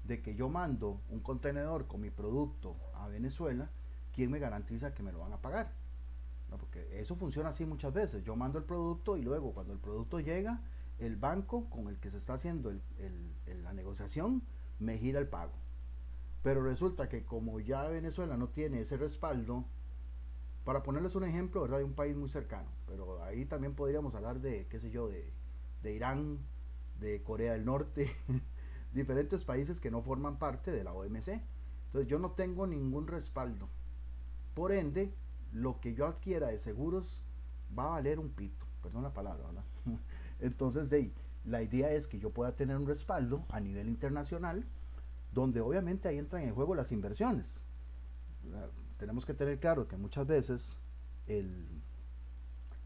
de que yo mando un contenedor con mi producto a Venezuela? ¿Quién me garantiza que me lo van a pagar? No, porque eso funciona así muchas veces. Yo mando el producto y luego cuando el producto llega, el banco con el que se está haciendo la negociación me gira el pago. Pero resulta que como ya Venezuela no tiene ese respaldo Para ponerles un ejemplo, ¿verdad? De un país muy cercano, pero ahí también podríamos hablar de, qué sé yo, de Irán, de Corea del Norte, diferentes países que no forman parte de la OMC. Entonces yo no tengo ningún respaldo. Por ende, lo que yo adquiera de seguros va a valer un pito, perdón la palabra, ¿verdad? Entonces, la idea es que yo pueda tener un respaldo a nivel internacional, donde obviamente ahí entran en juego las inversiones. Tenemos que tener claro que muchas veces el,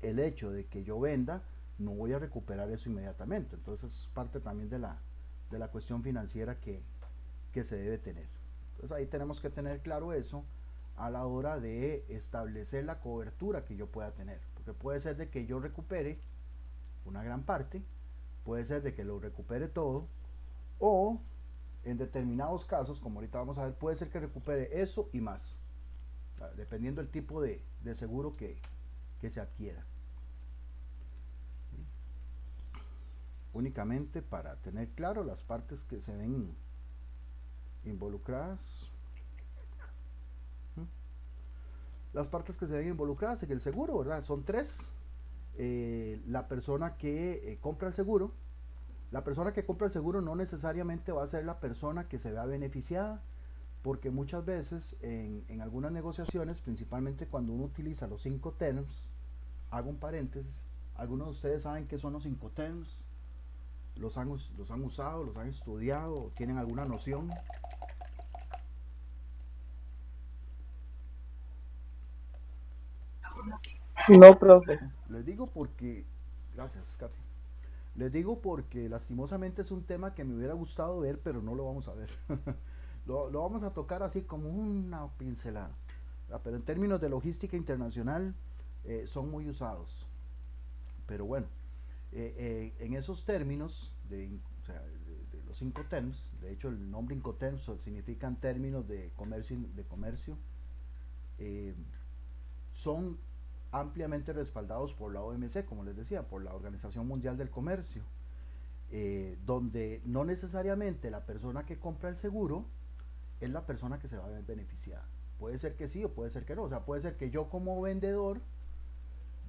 el hecho de que yo venda, no voy a recuperar eso inmediatamente. Entonces es parte también de la cuestión financiera que se debe tener. Entonces ahí tenemos que tener claro eso a la hora de establecer la cobertura que yo pueda tener. Porque puede ser de que yo recupere una gran parte, puede ser de que lo recupere todo, o en determinados casos, como ahorita vamos a ver, puede ser que recupere eso y más, dependiendo del tipo de seguro que se adquiera. Únicamente para tener claro las partes que se ven involucradas. Las partes que se ven involucradas en el seguro, ¿verdad? Son tres. La persona que compra el seguro. La persona que compra el seguro no necesariamente va a ser la persona que se vea beneficiada, porque muchas veces en algunas negociaciones, principalmente cuando uno utiliza los 5 terms, hago un paréntesis, algunos de ustedes saben qué son los 5 terms, los han usado, los han estudiado, tienen alguna noción. No, profe. Les digo porque, gracias, Katy. Les digo porque lastimosamente es un tema que me hubiera gustado ver, pero no lo vamos a ver. Lo vamos a tocar así como una pincelada. Pero en términos de logística internacional son muy usados. Pero bueno, en esos términos, o sea, de los 5 terms, de hecho el nombre Incoterms significan términos de comercio, son ampliamente respaldados por la OMC, como les decía, por la Organización Mundial del Comercio, donde no necesariamente la persona que compra el seguro es la persona que se va a ver beneficiada. Puede ser que sí o puede ser que no. O sea, puede ser que yo como vendedor,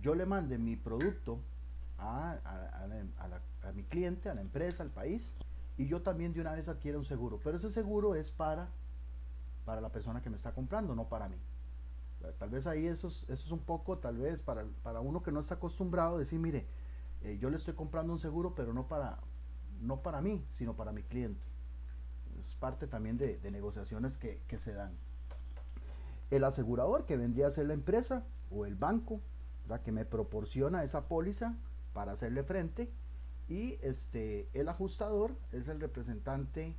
yo le mande mi producto a mi cliente, a la empresa, al país, y yo también de una vez adquiero un seguro. Pero ese seguro es para la persona que me está comprando, no para mí. Tal vez ahí eso es un poco, tal vez para uno que no está acostumbrado, decir, mire, yo le estoy comprando un seguro, pero no para mí, sino para mi cliente. Es parte también de negociaciones que se dan. El asegurador, que vendría a ser la empresa o el banco, ¿verdad?, que me proporciona esa póliza para hacerle frente, y el ajustador es el representante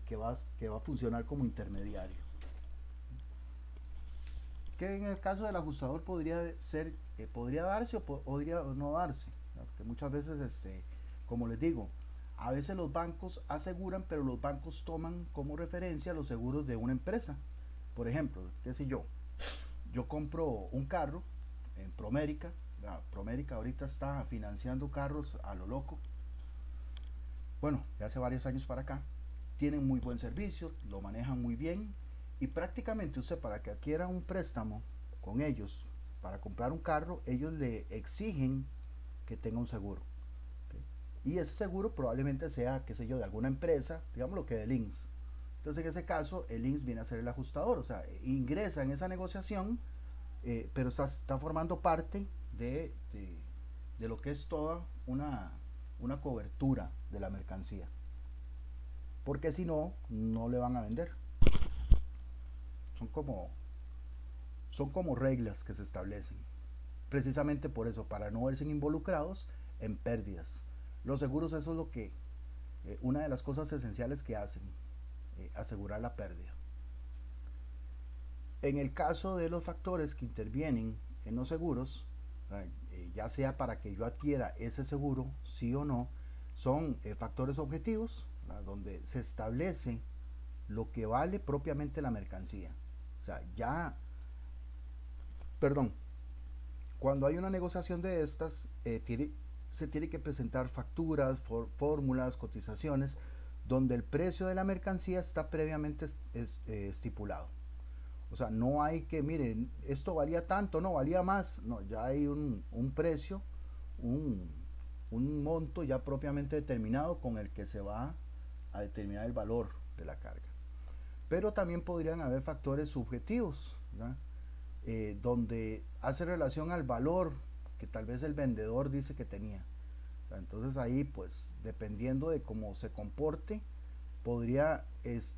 que va a funcionar como intermediario. Que en el caso del ajustador podría darse o podría no darse, ¿no? Porque muchas veces, como les digo, a veces los bancos aseguran, pero los bancos toman como referencia los seguros de una empresa. Por ejemplo, qué sé yo compro un carro en Promérica. Promérica ahorita está financiando carros a lo loco. Bueno, de hace varios años para acá. Tienen muy buen servicio, lo manejan muy bien, y prácticamente usted, para que adquiera un préstamo con ellos para comprar un carro, ellos le exigen que tenga un seguro. Y ese seguro probablemente sea, qué sé yo, de alguna empresa, digamos lo que del INSS. Entonces en ese caso el INSS viene a ser el ajustador, o sea, ingresa en esa negociación, pero está formando parte de lo que es toda una cobertura de la mercancía. Porque si no, no le van a vender. Son como reglas que se establecen. Precisamente por eso, para no verse involucrados en pérdidas. Los seguros, eso es lo que, una de las cosas esenciales que hacen, asegurar la pérdida. En el caso de los factores que intervienen en los seguros, ya sea para que yo adquiera ese seguro, sí o no, son factores objetivos, donde se establece lo que vale propiamente la mercancía. O sea, cuando hay una negociación de estas, se tiene que presentar facturas, fórmulas, cotizaciones, donde el precio de la mercancía está previamente estipulado. O sea, no hay que, miren, esto valía tanto, no, valía más. No, ya hay un precio, un, un monto ya propiamente determinado con el que se va a determinar el valor de la carga. Pero también podrían haber factores subjetivos, ¿verdad? Donde hace relación al valor que tal vez el vendedor dice que tenía. Entonces ahí, pues, dependiendo de cómo se comporte, podría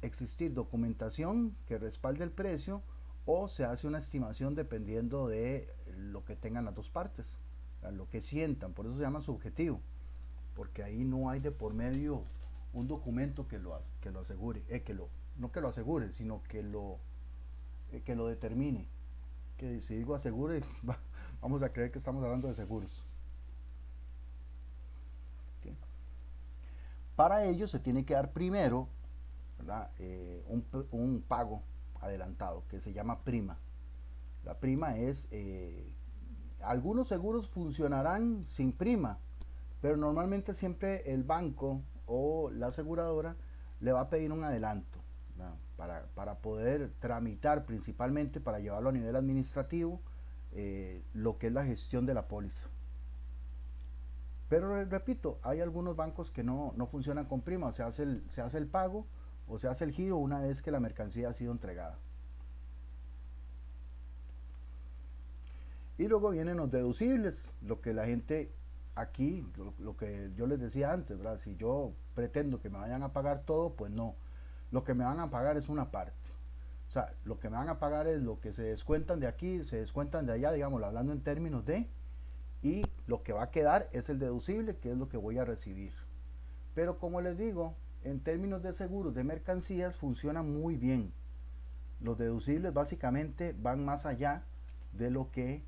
existir documentación que respalde el precio o se hace una estimación dependiendo de lo que tengan las dos partes, lo que sientan. Por eso se llama subjetivo, porque ahí no hay de por medio un documento que lo asegure, no que lo asegure, sino que lo determine. Que si digo asegure, vamos a creer que estamos hablando de seguros. ¿Okay? Para ello se tiene que dar primero, ¿verdad? Un pago adelantado que se llama prima. La prima es, algunos seguros funcionarán sin prima, pero normalmente siempre el banco o la aseguradora le va a pedir un adelanto, ¿no? Para poder tramitar, principalmente para llevarlo a nivel administrativo, lo que es la gestión de la póliza. Pero repito, hay algunos bancos que no funcionan con prima, se hace el pago o se hace el giro una vez que la mercancía ha sido entregada. Y luego vienen los deducibles, lo que la gente aquí, lo que yo les decía antes, ¿verdad? Si yo pretendo que me vayan a pagar todo, pues no. Lo que me van a pagar es una parte. O sea, lo que me van a pagar es lo que se descuentan de aquí, se descuentan de allá, digamos, hablando en términos de, y lo que va a quedar es el deducible, que es lo que voy a recibir. Pero como les digo, en términos de seguros de mercancías funciona muy bien. Los deducibles básicamente van más allá de lo que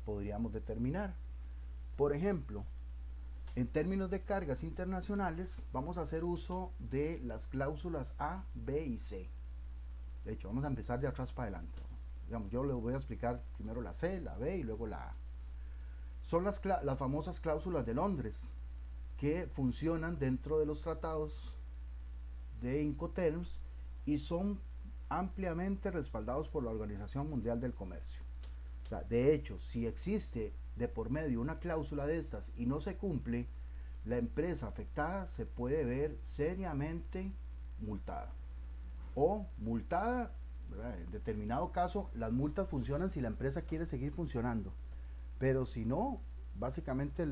podríamos determinar. Por ejemplo, en términos de cargas internacionales, vamos a hacer uso de las cláusulas A, B y C. De hecho, vamos a empezar de atrás para adelante. Digamos, yo les voy a explicar primero la C, la B y luego la A. Son las famosas cláusulas de Londres, que funcionan dentro de los tratados de Incoterms y son ampliamente respaldados por la Organización Mundial del Comercio. O sea, de hecho, si existe de por medio una cláusula de estas y no se cumple, la empresa afectada se puede ver seriamente multada. O multada, ¿verdad? En determinado caso, las multas funcionan si la empresa quiere seguir funcionando. Pero si no, básicamente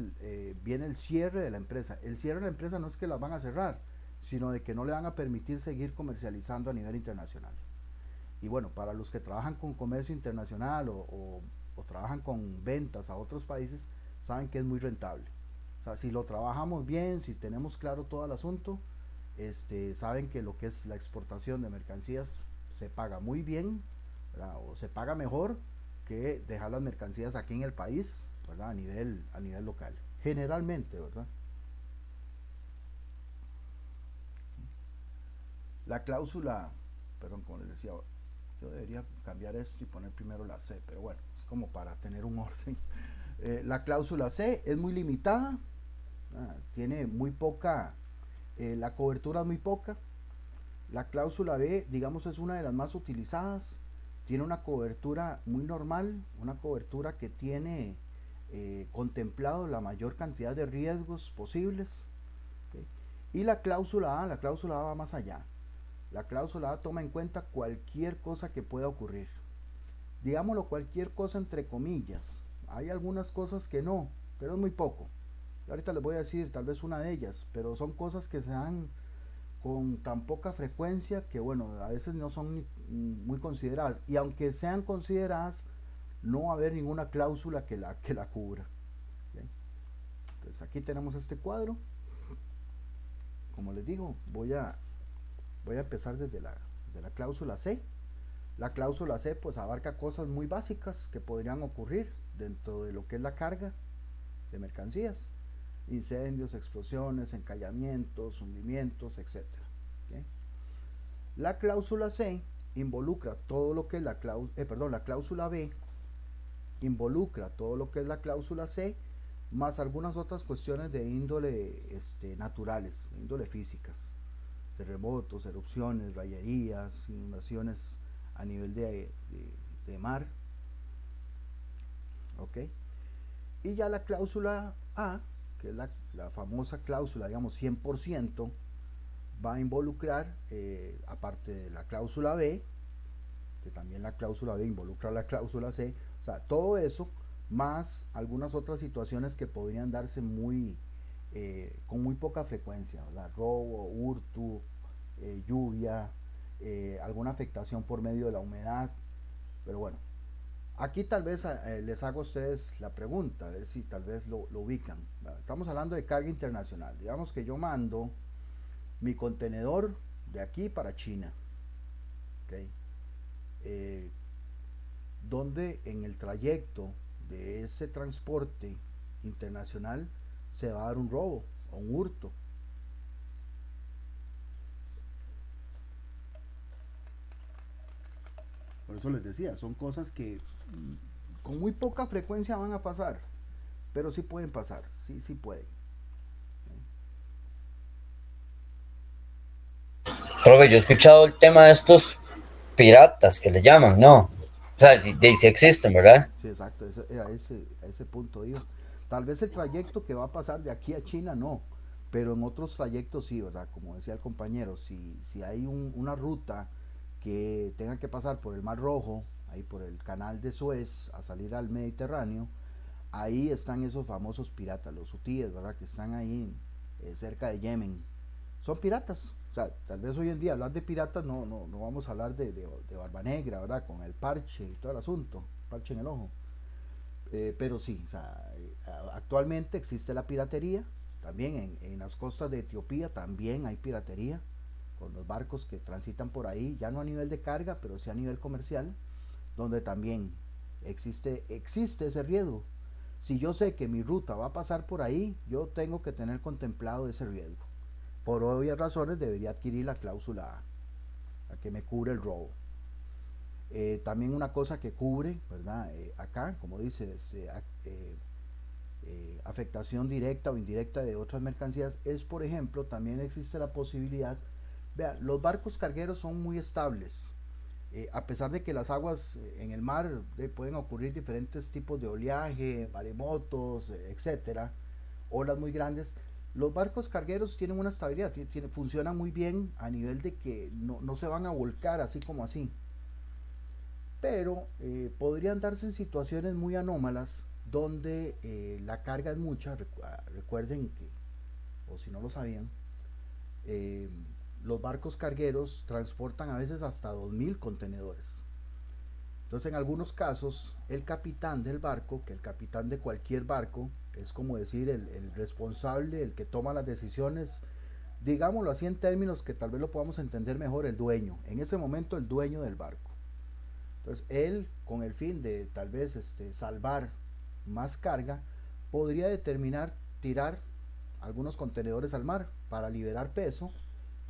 viene el cierre de la empresa. El cierre de la empresa no es que las van a cerrar, sino de que no le van a permitir seguir comercializando a nivel internacional. Y bueno, para los que trabajan con comercio internacional o trabajan con ventas a otros países, saben que es muy rentable. O sea, si lo trabajamos bien, si tenemos claro todo el asunto, saben que lo que es la exportación de mercancías se paga muy bien, ¿verdad? O se paga mejor que dejar las mercancías aquí en el país, ¿verdad? A nivel local. Generalmente, ¿verdad? La cláusula, perdón, como les decía, yo debería cambiar esto y poner primero la C, pero bueno, es como para tener un orden. La cláusula C es muy limitada, tiene muy poca, la cobertura es muy poca. La cláusula B, digamos, es una de las más utilizadas, tiene una cobertura muy normal, una cobertura que tiene contemplado la mayor cantidad de riesgos posibles. ¿Okay? Y la cláusula A va más allá. La cláusula A toma en cuenta cualquier cosa que pueda ocurrir. Digámoslo, cualquier cosa entre comillas. Hay algunas cosas que no, pero es muy poco. Ahorita les voy a decir tal vez una de ellas, pero son cosas que se dan con tan poca frecuencia que bueno, a veces no son muy consideradas. Y aunque sean consideradas, no va a haber ninguna cláusula que la cubra. ¿Okay? Entonces aquí tenemos este cuadro. Como les digo, voy a empezar desde la cláusula C. La cláusula C pues abarca cosas muy básicas que podrían ocurrir dentro de lo que es la carga de mercancías: incendios, explosiones, encallamientos, hundimientos, etc. ¿Okay? La cláusula C involucra todo lo que es la cláusula B involucra todo lo que es la cláusula C, más algunas otras cuestiones de índole naturales, índole físicas: terremotos, erupciones, rayerías, inundaciones a nivel de mar, ¿ok? Y ya la cláusula A, que es la famosa cláusula, digamos, 100%, va a involucrar, aparte de la cláusula B, que también la cláusula B involucra la cláusula C, o sea, todo eso, más algunas otras situaciones que podrían darse con muy poca frecuencia, ¿verdad? Robo, hurto, lluvia, alguna afectación por medio de la humedad, pero bueno, aquí tal vez les hago a ustedes la pregunta, a ver si tal vez lo ubican. Estamos hablando de carga internacional. Digamos que yo mando mi contenedor de aquí para China, ¿okay? Donde en el trayecto de ese transporte internacional se va a dar un robo o un hurto. Por eso les decía, son cosas que con muy poca frecuencia van a pasar, pero sí pueden pasar, sí pueden. Profe, yo he escuchado el tema de estos piratas que le llaman, ¿no? O sea, sí existen, ¿verdad? Sí, exacto, a ese punto iba. Tal vez el trayecto que va a pasar de aquí a China no, pero en otros trayectos sí, ¿verdad? Como decía el compañero, si hay una ruta que tenga que pasar por el Mar Rojo, ahí por el canal de Suez, a salir al Mediterráneo, ahí están esos famosos piratas, los hutíes, ¿verdad? Que están ahí cerca de Yemen. Son piratas. O sea, tal vez hoy en día hablar de piratas no vamos a hablar de Barba Negra, ¿verdad? Con el parche y todo el asunto, parche en el ojo. Pero sí, o sea, actualmente existe la piratería, también en las costas de Etiopía también hay piratería, con los barcos que transitan por ahí, ya no a nivel de carga, pero sí a nivel comercial, donde también existe ese riesgo. Si yo sé que mi ruta va a pasar por ahí, yo tengo que tener contemplado ese riesgo. Por obvias razones debería adquirir la cláusula A, la que me cubre el robo. También una cosa que cubre, ¿verdad? Acá, como dice, afectación directa o indirecta de otras mercancías, es, por ejemplo, también existe la posibilidad, vea, los barcos cargueros son muy estables, a pesar de que las aguas en el mar pueden ocurrir diferentes tipos de oleaje, maremotos, etcétera, olas muy grandes, los barcos cargueros tienen una estabilidad, funcionan muy bien a nivel de que no se van a volcar así como así, pero podrían darse en situaciones muy anómalas donde la carga es mucha. Recuerden que, o si no lo sabían, eh, los barcos cargueros transportan a veces hasta 2000 contenedores. Entonces, en algunos casos, el capitán del barco, que el capitán de cualquier barco, es como decir el responsable, el que toma las decisiones, digámoslo así en términos que tal vez lo podamos entender mejor, el dueño, en ese momento el dueño del barco. Entonces él, con el fin de tal vez salvar más carga, podría determinar tirar algunos contenedores al mar para liberar peso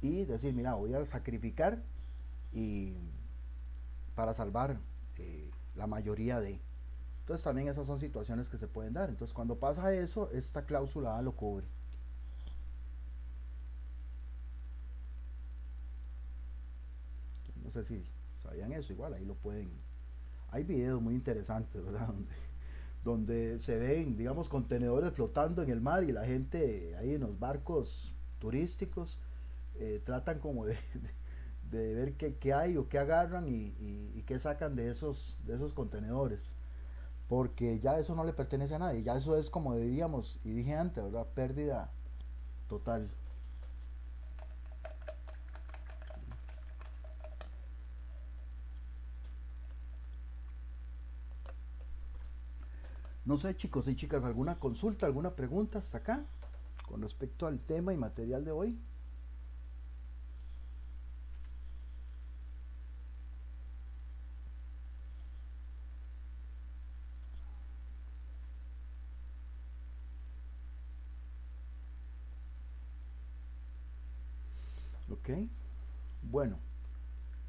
y decir, mira, voy a sacrificar y para salvar la mayoría de. Entonces también esas son situaciones que se pueden dar. Entonces cuando pasa eso, esta cláusula A lo cubre. No sé si sabían eso, igual ahí lo pueden. Hay videos muy interesantes, ¿verdad? Donde se ven, digamos, contenedores flotando en el mar y la gente ahí en los barcos turísticos tratan como de ver qué hay o qué agarran y qué sacan de esos contenedores. Porque ya eso no le pertenece a nadie, ya eso es como diríamos, y dije antes, ¿verdad? Pérdida total. No sé, chicos y chicas, ¿alguna consulta, alguna pregunta hasta acá con respecto al tema y material de hoy? Ok, bueno,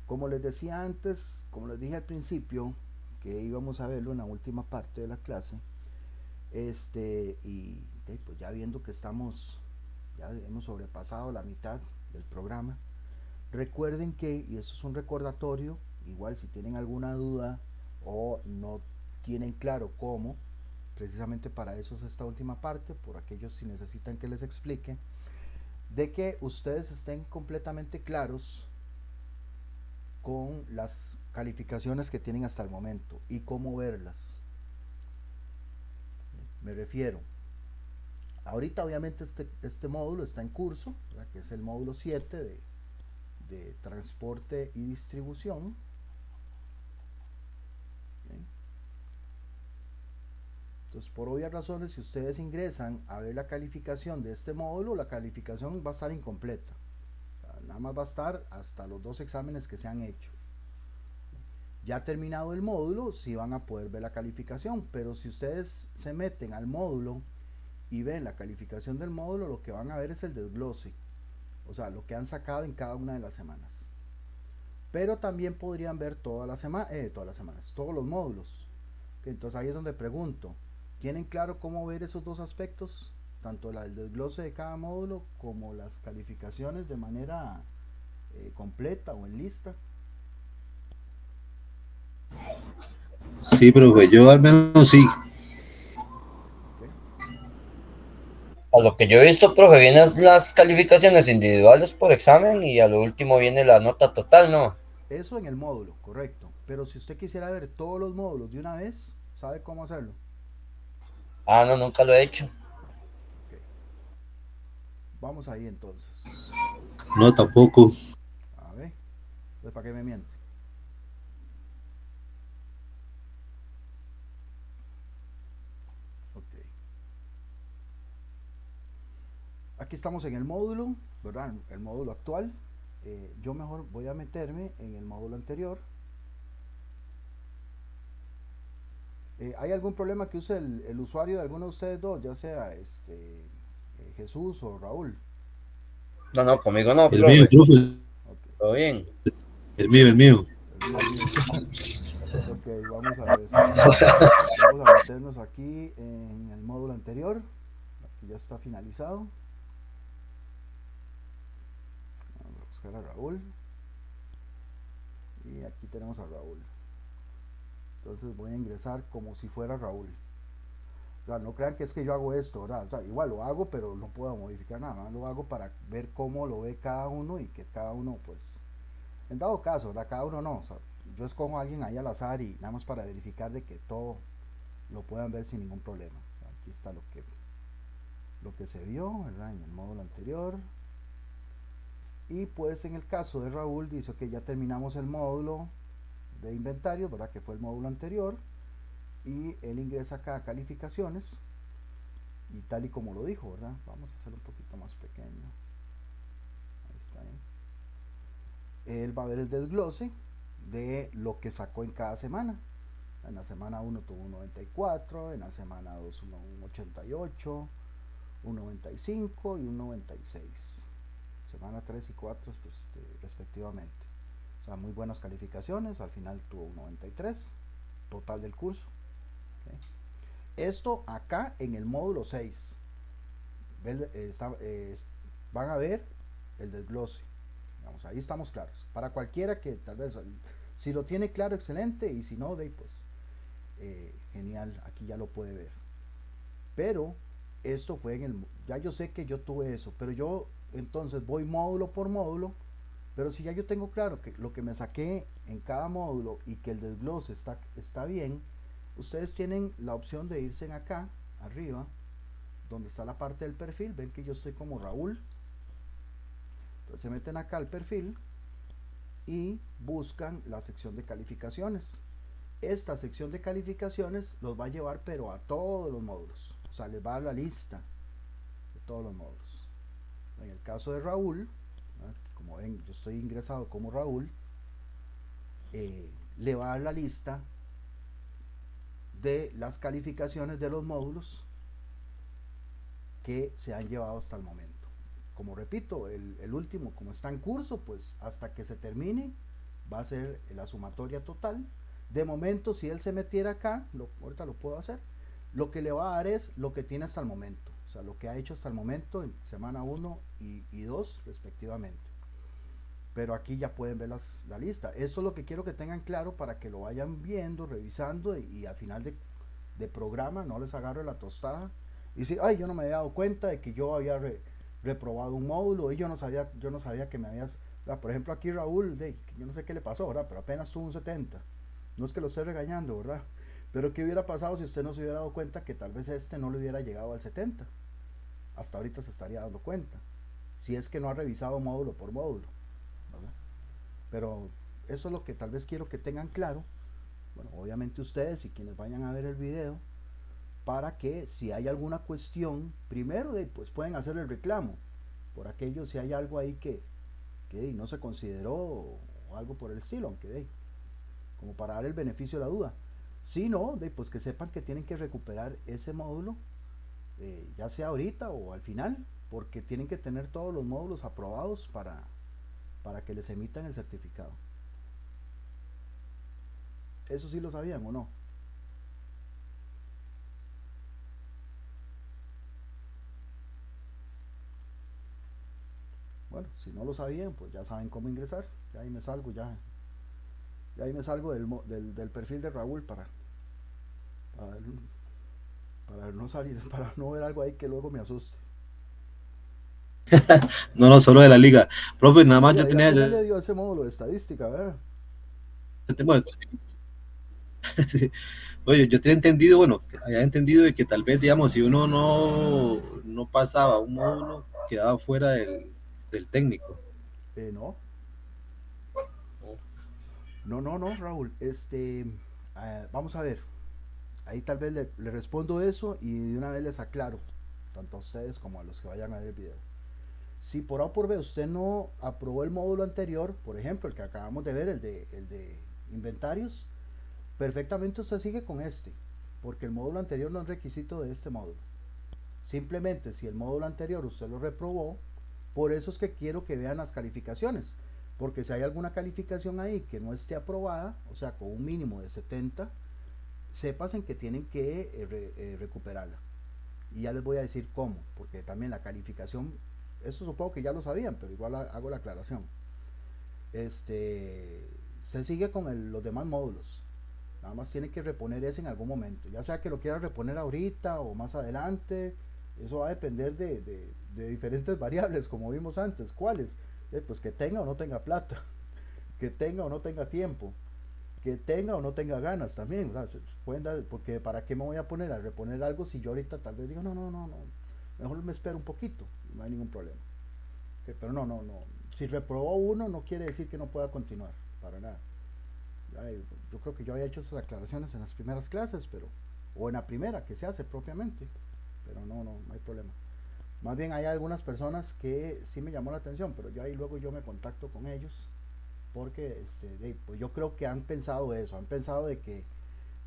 como les decía antes, como les dije al principio, que íbamos a verlo en la última parte de la clase, pues ya viendo que ya hemos sobrepasado la mitad del programa, recuerden que, y eso es un recordatorio, igual si tienen alguna duda o no tienen claro cómo, precisamente para eso es esta última parte, por aquellos si necesitan que les explique, de que ustedes estén completamente claros con las calificaciones que tienen hasta el momento y cómo verlas. Me refiero, ahorita obviamente este módulo está en curso, ¿verdad? Que es el módulo 7 de transporte y distribución. Bien. Entonces, por obvias razones, si ustedes ingresan a ver la calificación de este módulo, la calificación va a estar incompleta. Nada más va a estar hasta los 2 exámenes que se han hecho. Ya terminado el módulo, sí van a poder ver la calificación, pero si ustedes se meten al módulo y ven la calificación del módulo, lo que van a ver es el desglose, o sea, lo que han sacado en cada una de las semanas. Pero también podrían ver todas las semanas, todos los módulos. Entonces ahí es donde pregunto, ¿tienen claro cómo ver esos dos aspectos? Tanto el desglose de cada módulo como las calificaciones de manera completa o en lista. Sí, profe, yo al menos sí. ¿Okay? A lo que yo he visto, profe, vienen las calificaciones individuales por examen y a lo último viene la nota total, ¿no? Eso en el módulo, correcto. Pero si usted quisiera ver todos los módulos de una vez, ¿sabe cómo hacerlo? Ah, no, nunca lo he hecho. Okay. Vamos ahí entonces. No, tampoco. A ver, pues para qué me miente. Ok. Aquí estamos en el módulo, ¿verdad? El módulo actual. Yo mejor voy a meterme en el módulo anterior. ¿Hay algún problema que use el usuario de alguno de ustedes dos, ya sea Jesús o Raúl? No, no, conmigo no, El mío, profe. profe. Ok, Todo bien. El mío, el mío. el mío. Ok, vamos a ver. Vamos a meternos aquí en el módulo anterior. Aquí ya está finalizado. Vamos a buscar a Raúl. Y aquí tenemos a Raúl. Entonces voy a ingresar como si fuera Raúl. O sea, no crean que es que yo hago esto, ¿verdad? O sea, igual lo hago, pero no puedo modificar nada más. Lo hago para ver cómo lo ve cada uno y que cada uno, pues, en dado caso, ¿verdad? Cada uno no. O sea, yo escojo a alguien ahí al azar y nada más para verificar de que todo lo puedan ver sin ningún problema. O sea, aquí está lo que se vio, ¿verdad? En el módulo anterior. Y pues en el caso de Raúl dice que ya terminamos el módulo de inventario, ¿verdad? Que fue el módulo anterior. Y él ingresa acá a calificaciones. Y tal y como lo dijo, ¿verdad? Vamos a hacerlo un poquito más pequeño. Ahí está, ¿eh? Él va a ver el desglose de lo que sacó en cada semana. En la semana 1 tuvo un 94, en la semana 2 un 88, un 95 y un 96. Semana 3 y 4 pues, respectivamente. O sea, muy buenas calificaciones, al final tuvo un 93 total del curso. ¿Okay? Esto acá en el módulo 6. Van a ver el desglose. Digamos, ahí estamos claros. Para cualquiera que tal vez, si lo tiene claro, excelente, y si no, pues genial, aquí ya lo puede ver. Pero esto fue ya yo sé que yo tuve eso, pero yo entonces voy módulo por módulo, pero si ya yo tengo claro que lo que me saqué en cada módulo y que el desglose está bien, ustedes tienen la opción de irse en acá, arriba, donde está la parte del perfil. Ven que yo estoy como Raúl. Entonces se meten acá al perfil y buscan la sección de calificaciones. Esta sección de calificaciones los va a llevar pero a todos los módulos. O sea, les va a dar la lista de todos los módulos. En el caso de Raúl, ¿verdad? Como ven, yo estoy ingresado como Raúl, le va a dar la lista de las calificaciones de los módulos que se han llevado hasta el momento. Como repito, el último, como está en curso, pues hasta que se termine va a ser la sumatoria total. De momento, si él se metiera acá, ahorita lo puedo hacer, lo que le va a dar es lo que tiene hasta el momento. O sea, lo que ha hecho hasta el momento en semana 1 y 2 respectivamente. pero aquí ya pueden ver la lista. Eso es lo que quiero que tengan claro para que lo vayan viendo, revisando y al final de programa no les agarre la tostada y si, ay, yo no me había dado cuenta de que yo había reprobado un módulo y yo no sabía que me habías, por ejemplo aquí Raúl, yo no sé qué le pasó, ¿verdad? Pero apenas tuvo un 70. No es que lo esté regañando, ¿verdad? Pero ¿qué hubiera pasado si usted no se hubiera dado cuenta que tal vez este no le hubiera llegado al 70? Hasta ahorita se estaría dando cuenta. Si es que no ha revisado módulo por módulo, ¿verdad? Pero eso es lo que tal vez quiero que tengan claro. Bueno, obviamente ustedes y quienes vayan a ver el video, para que si hay alguna cuestión, primero pues pueden hacer el reclamo por aquello si hay algo ahí que no se consideró o algo por el estilo, aunque como para dar el beneficio de la duda. Si no, pues que sepan que tienen que recuperar ese módulo, ya sea ahorita o al final, porque tienen que tener todos los módulos aprobados para que les emitan el certificado. ¿Eso sí lo sabían o no? Bueno, si no lo sabían, pues ya saben cómo ingresar. Ya ahí me salgo, ya ahí me salgo del perfil de Raúl para, para no salir, para no ver algo ahí que luego me asuste. No, no, solo de la liga. Profe, nada más Y yo ahí tenía... ya le dio ese módulo de estadística, ¿verdad? Bueno, sí. Oye, yo tenía entendido, bueno, había entendido de que tal vez, digamos, si uno no pasaba un módulo, quedaba fuera del técnico. No, no, Raúl. Vamos a ver. Ahí tal vez le respondo eso y de una vez les aclaro, tanto a ustedes como a los que vayan a ver el video. Si por A o por B usted no aprobó el módulo anterior, por ejemplo, el que acabamos de ver, el de inventarios, perfectamente usted sigue con este, porque el módulo anterior no es requisito de este módulo. Simplemente si el módulo anterior usted lo reprobó, por eso es que quiero que vean las calificaciones, porque si hay alguna calificación ahí que no esté aprobada, o sea, con un mínimo de 70, sepas en que tienen que recuperarla. Y ya les voy a decir cómo, porque también la calificación, eso supongo que ya lo sabían, pero igual hago la aclaración. Se sigue con los demás módulos. Nada más tiene que reponer ese en algún momento. Ya sea que lo quiera reponer ahorita o más adelante. Eso va a depender de diferentes variables, como vimos antes. ¿Cuáles? Pues que tenga o no tenga plata. Que tenga o no tenga tiempo. Que tenga o no tenga ganas también. O sea, pueden dar, porque ¿para qué me voy a poner a reponer algo si yo ahorita tal vez digo, no. Mejor me espero un poquito. No hay ningún problema. Pero no. Si reprobó uno no quiere decir que no pueda continuar. Para nada. Yo creo que yo había hecho esas aclaraciones en las primeras clases, o en la primera que se hace propiamente, pero no hay problema. Más bien hay algunas personas que sí me llamó la atención, pero yo ahí luego yo me contacto con ellos, porque pues yo creo que han pensado eso, han pensado de que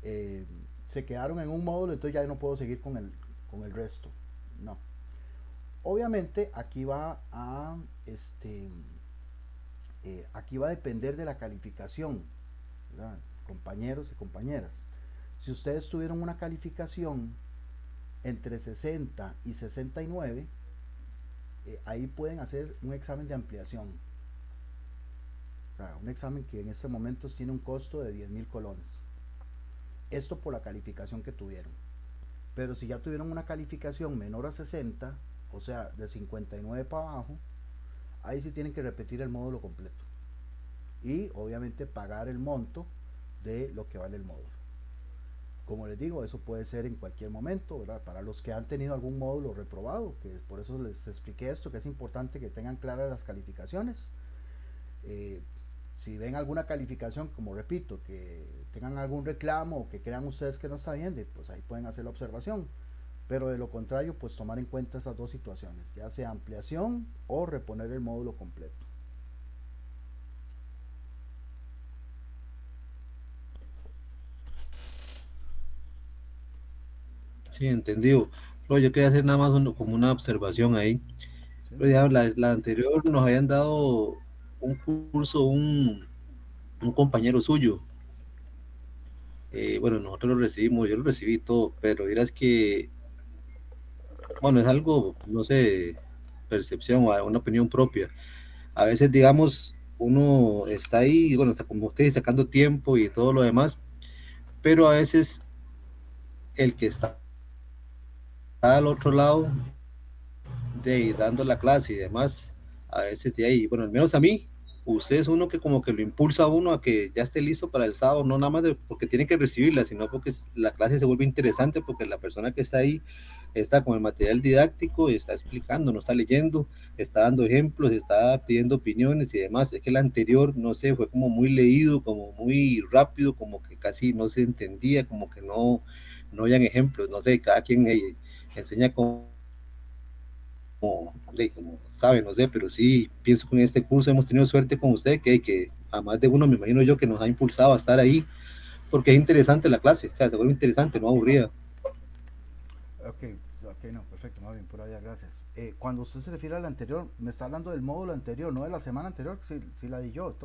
eh, se quedaron en un módulo, entonces ya no puedo seguir con el resto. No. Obviamente aquí va a depender de la calificación, ¿verdad? Compañeros y compañeras. Si ustedes tuvieron una calificación entre 60 y 69, ahí pueden hacer un examen de ampliación. O sea, un examen que en este momento tiene un costo de 10.000 colones. Esto por la calificación que tuvieron. Pero si ya tuvieron una calificación menor a 60, o sea, de 59 para abajo, ahí sí tienen que repetir el módulo completo. Y obviamente pagar el monto de lo que vale el módulo. Como les digo, eso puede ser en cualquier momento, ¿verdad? Para los que han tenido algún módulo reprobado, que por eso les expliqué esto, que es importante que tengan claras las calificaciones. Si ven alguna calificación, como repito, que tengan algún reclamo o que crean ustedes que no está bien, pues ahí pueden hacer la observación. Pero de lo contrario, pues tomar en cuenta esas dos situaciones, ya sea ampliación o reponer el módulo completo. Sí, entendido. Pero yo quería hacer nada más como una observación ahí. ¿Sí? Pero ya la anterior nos habían dado un curso, un compañero suyo. Bueno, nosotros lo recibimos, yo lo recibí todo, pero dirás que, bueno, es algo, no sé, percepción o una opinión propia. A veces, digamos, uno está ahí, bueno, está como ustedes sacando tiempo y todo lo demás, pero a veces el que está al otro lado de ahí, dando la clase y demás, a veces de ahí, bueno, al menos a mí, usted es uno que como que lo impulsa a uno a que ya esté listo para el sábado, no nada más porque tiene que recibirla, sino porque la clase se vuelve interesante, porque la persona que está ahí está con el material didáctico, está explicando, no está leyendo, está dando ejemplos, está pidiendo opiniones y demás. Es que el anterior, no sé, fue como muy leído, como muy rápido, como que casi no se entendía, como que no habían ejemplos, no sé, cada quien enseña como sabe, no sé, pero sí pienso que en este curso hemos tenido suerte con usted, que a más de uno me imagino yo que nos ha impulsado a estar ahí, porque es interesante la clase, o sea, se vuelve interesante, no aburrida. Ok, ok, no, perfecto, más bien, por allá, gracias. Cuando usted se refiere al anterior, me está hablando del módulo anterior, no de la semana anterior, sí, sí la di yo.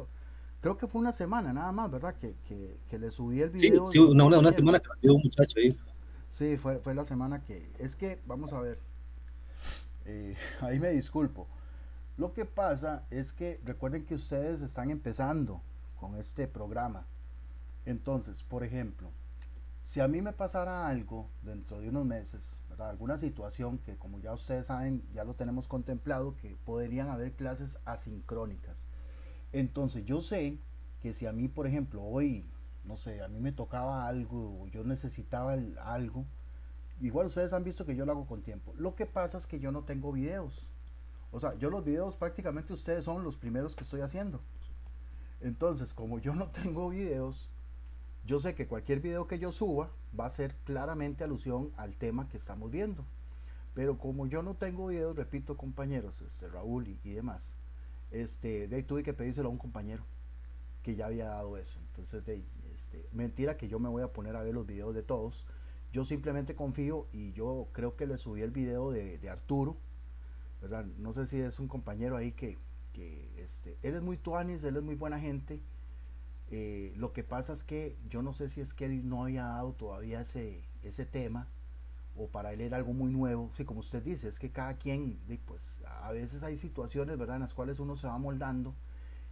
Creo que fue una semana nada más, ¿verdad? Que le subí el Sí, video sí, de un una compañero. semana que me dio un muchacho ahí. Sí, fue la semana Es que, vamos a ver, ahí me disculpo. Lo que pasa es que recuerden que ustedes están empezando con este programa. Entonces, por ejemplo, si a mí me pasara algo dentro de unos meses, ¿verdad? Alguna situación que como ya ustedes saben, ya lo tenemos contemplado, que podrían haber clases asincrónicas. Entonces yo sé que si a mí, por ejemplo, hoy, no sé, a mí me tocaba algo, yo necesitaba algo, igual ustedes han visto que yo lo hago con tiempo. Lo que pasa es que yo no tengo videos. O sea, yo los videos prácticamente ustedes son los primeros que estoy haciendo. Entonces, como yo no tengo videos, yo sé que cualquier video que yo suba va a ser claramente alusión al tema que estamos viendo. Pero como yo no tengo videos, repito compañeros, Raúl y demás, de ahí tuve que pedírselo a un compañero que ya había dado eso. Entonces, mentira que yo me voy a poner a ver los videos de todos. Yo simplemente confío y yo creo que le subí el video de Arturo, ¿verdad? No sé si es un compañero ahí que él es muy tuanis, él es muy buena gente. Lo que pasa es que yo no sé si es que él no había dado todavía ese tema o para él era algo muy nuevo. Sí, como usted dice, es que cada quien, pues a veces hay situaciones, ¿verdad?, en las cuales uno se va moldando.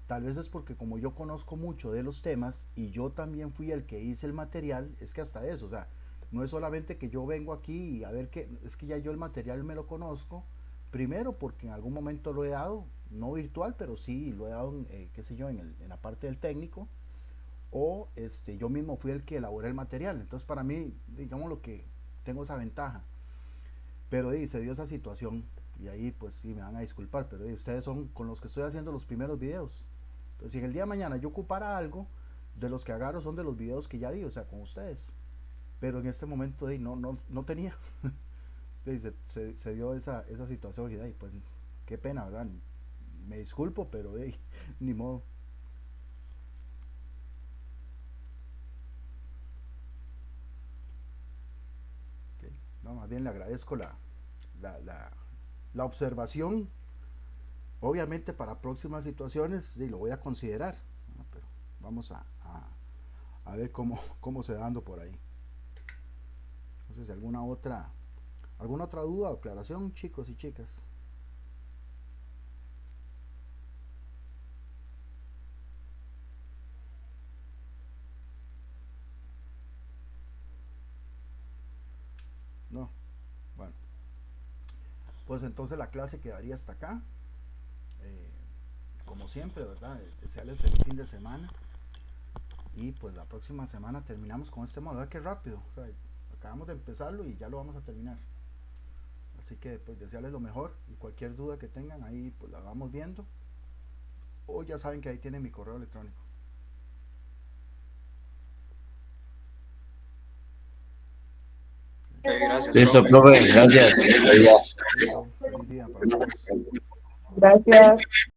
Tal vez es porque como yo conozco mucho de los temas y yo también fui el que hice el material, es que hasta eso, o sea, no es solamente que yo vengo aquí y a ver qué, es que ya yo el material me lo conozco, primero porque en algún momento lo he dado, no virtual, pero sí lo he dado, qué sé yo, en la parte del técnico, o yo mismo fui el que elaboré el material, entonces para mí, digamos lo que tengo esa ventaja, pero se dio esa situación y ahí pues sí me van a disculpar, pero ustedes son con los que estoy haciendo los primeros videos. Entonces, si en el día de mañana yo ocupara algo, de los que agarro son de los videos que ya di, o sea, con ustedes. Pero en este momento no tenía. Se dio esa situación y pues qué pena, ¿verdad? Me disculpo, pero ni modo. Okay. No, más bien le agradezco la, la, la observación. Obviamente para próximas situaciones sí, lo voy a considerar, ¿no? Pero vamos a ver cómo se va dando por ahí. No sé si alguna otra duda o aclaración, chicos y chicas. No, bueno, pues entonces la clase quedaría hasta acá. Eh, como siempre, ¿verdad? Desearles feliz fin de semana. Y pues la próxima semana terminamos con este modo. Qué rápido. O sea, acabamos de empezarlo y ya lo vamos a terminar. Así que pues desearles lo mejor y cualquier duda que tengan ahí pues la vamos viendo. O ya saben que ahí tienen mi correo electrónico. Gracias, Listo, profe. profe, gracias. Listo, feliz día para todos. Gracias.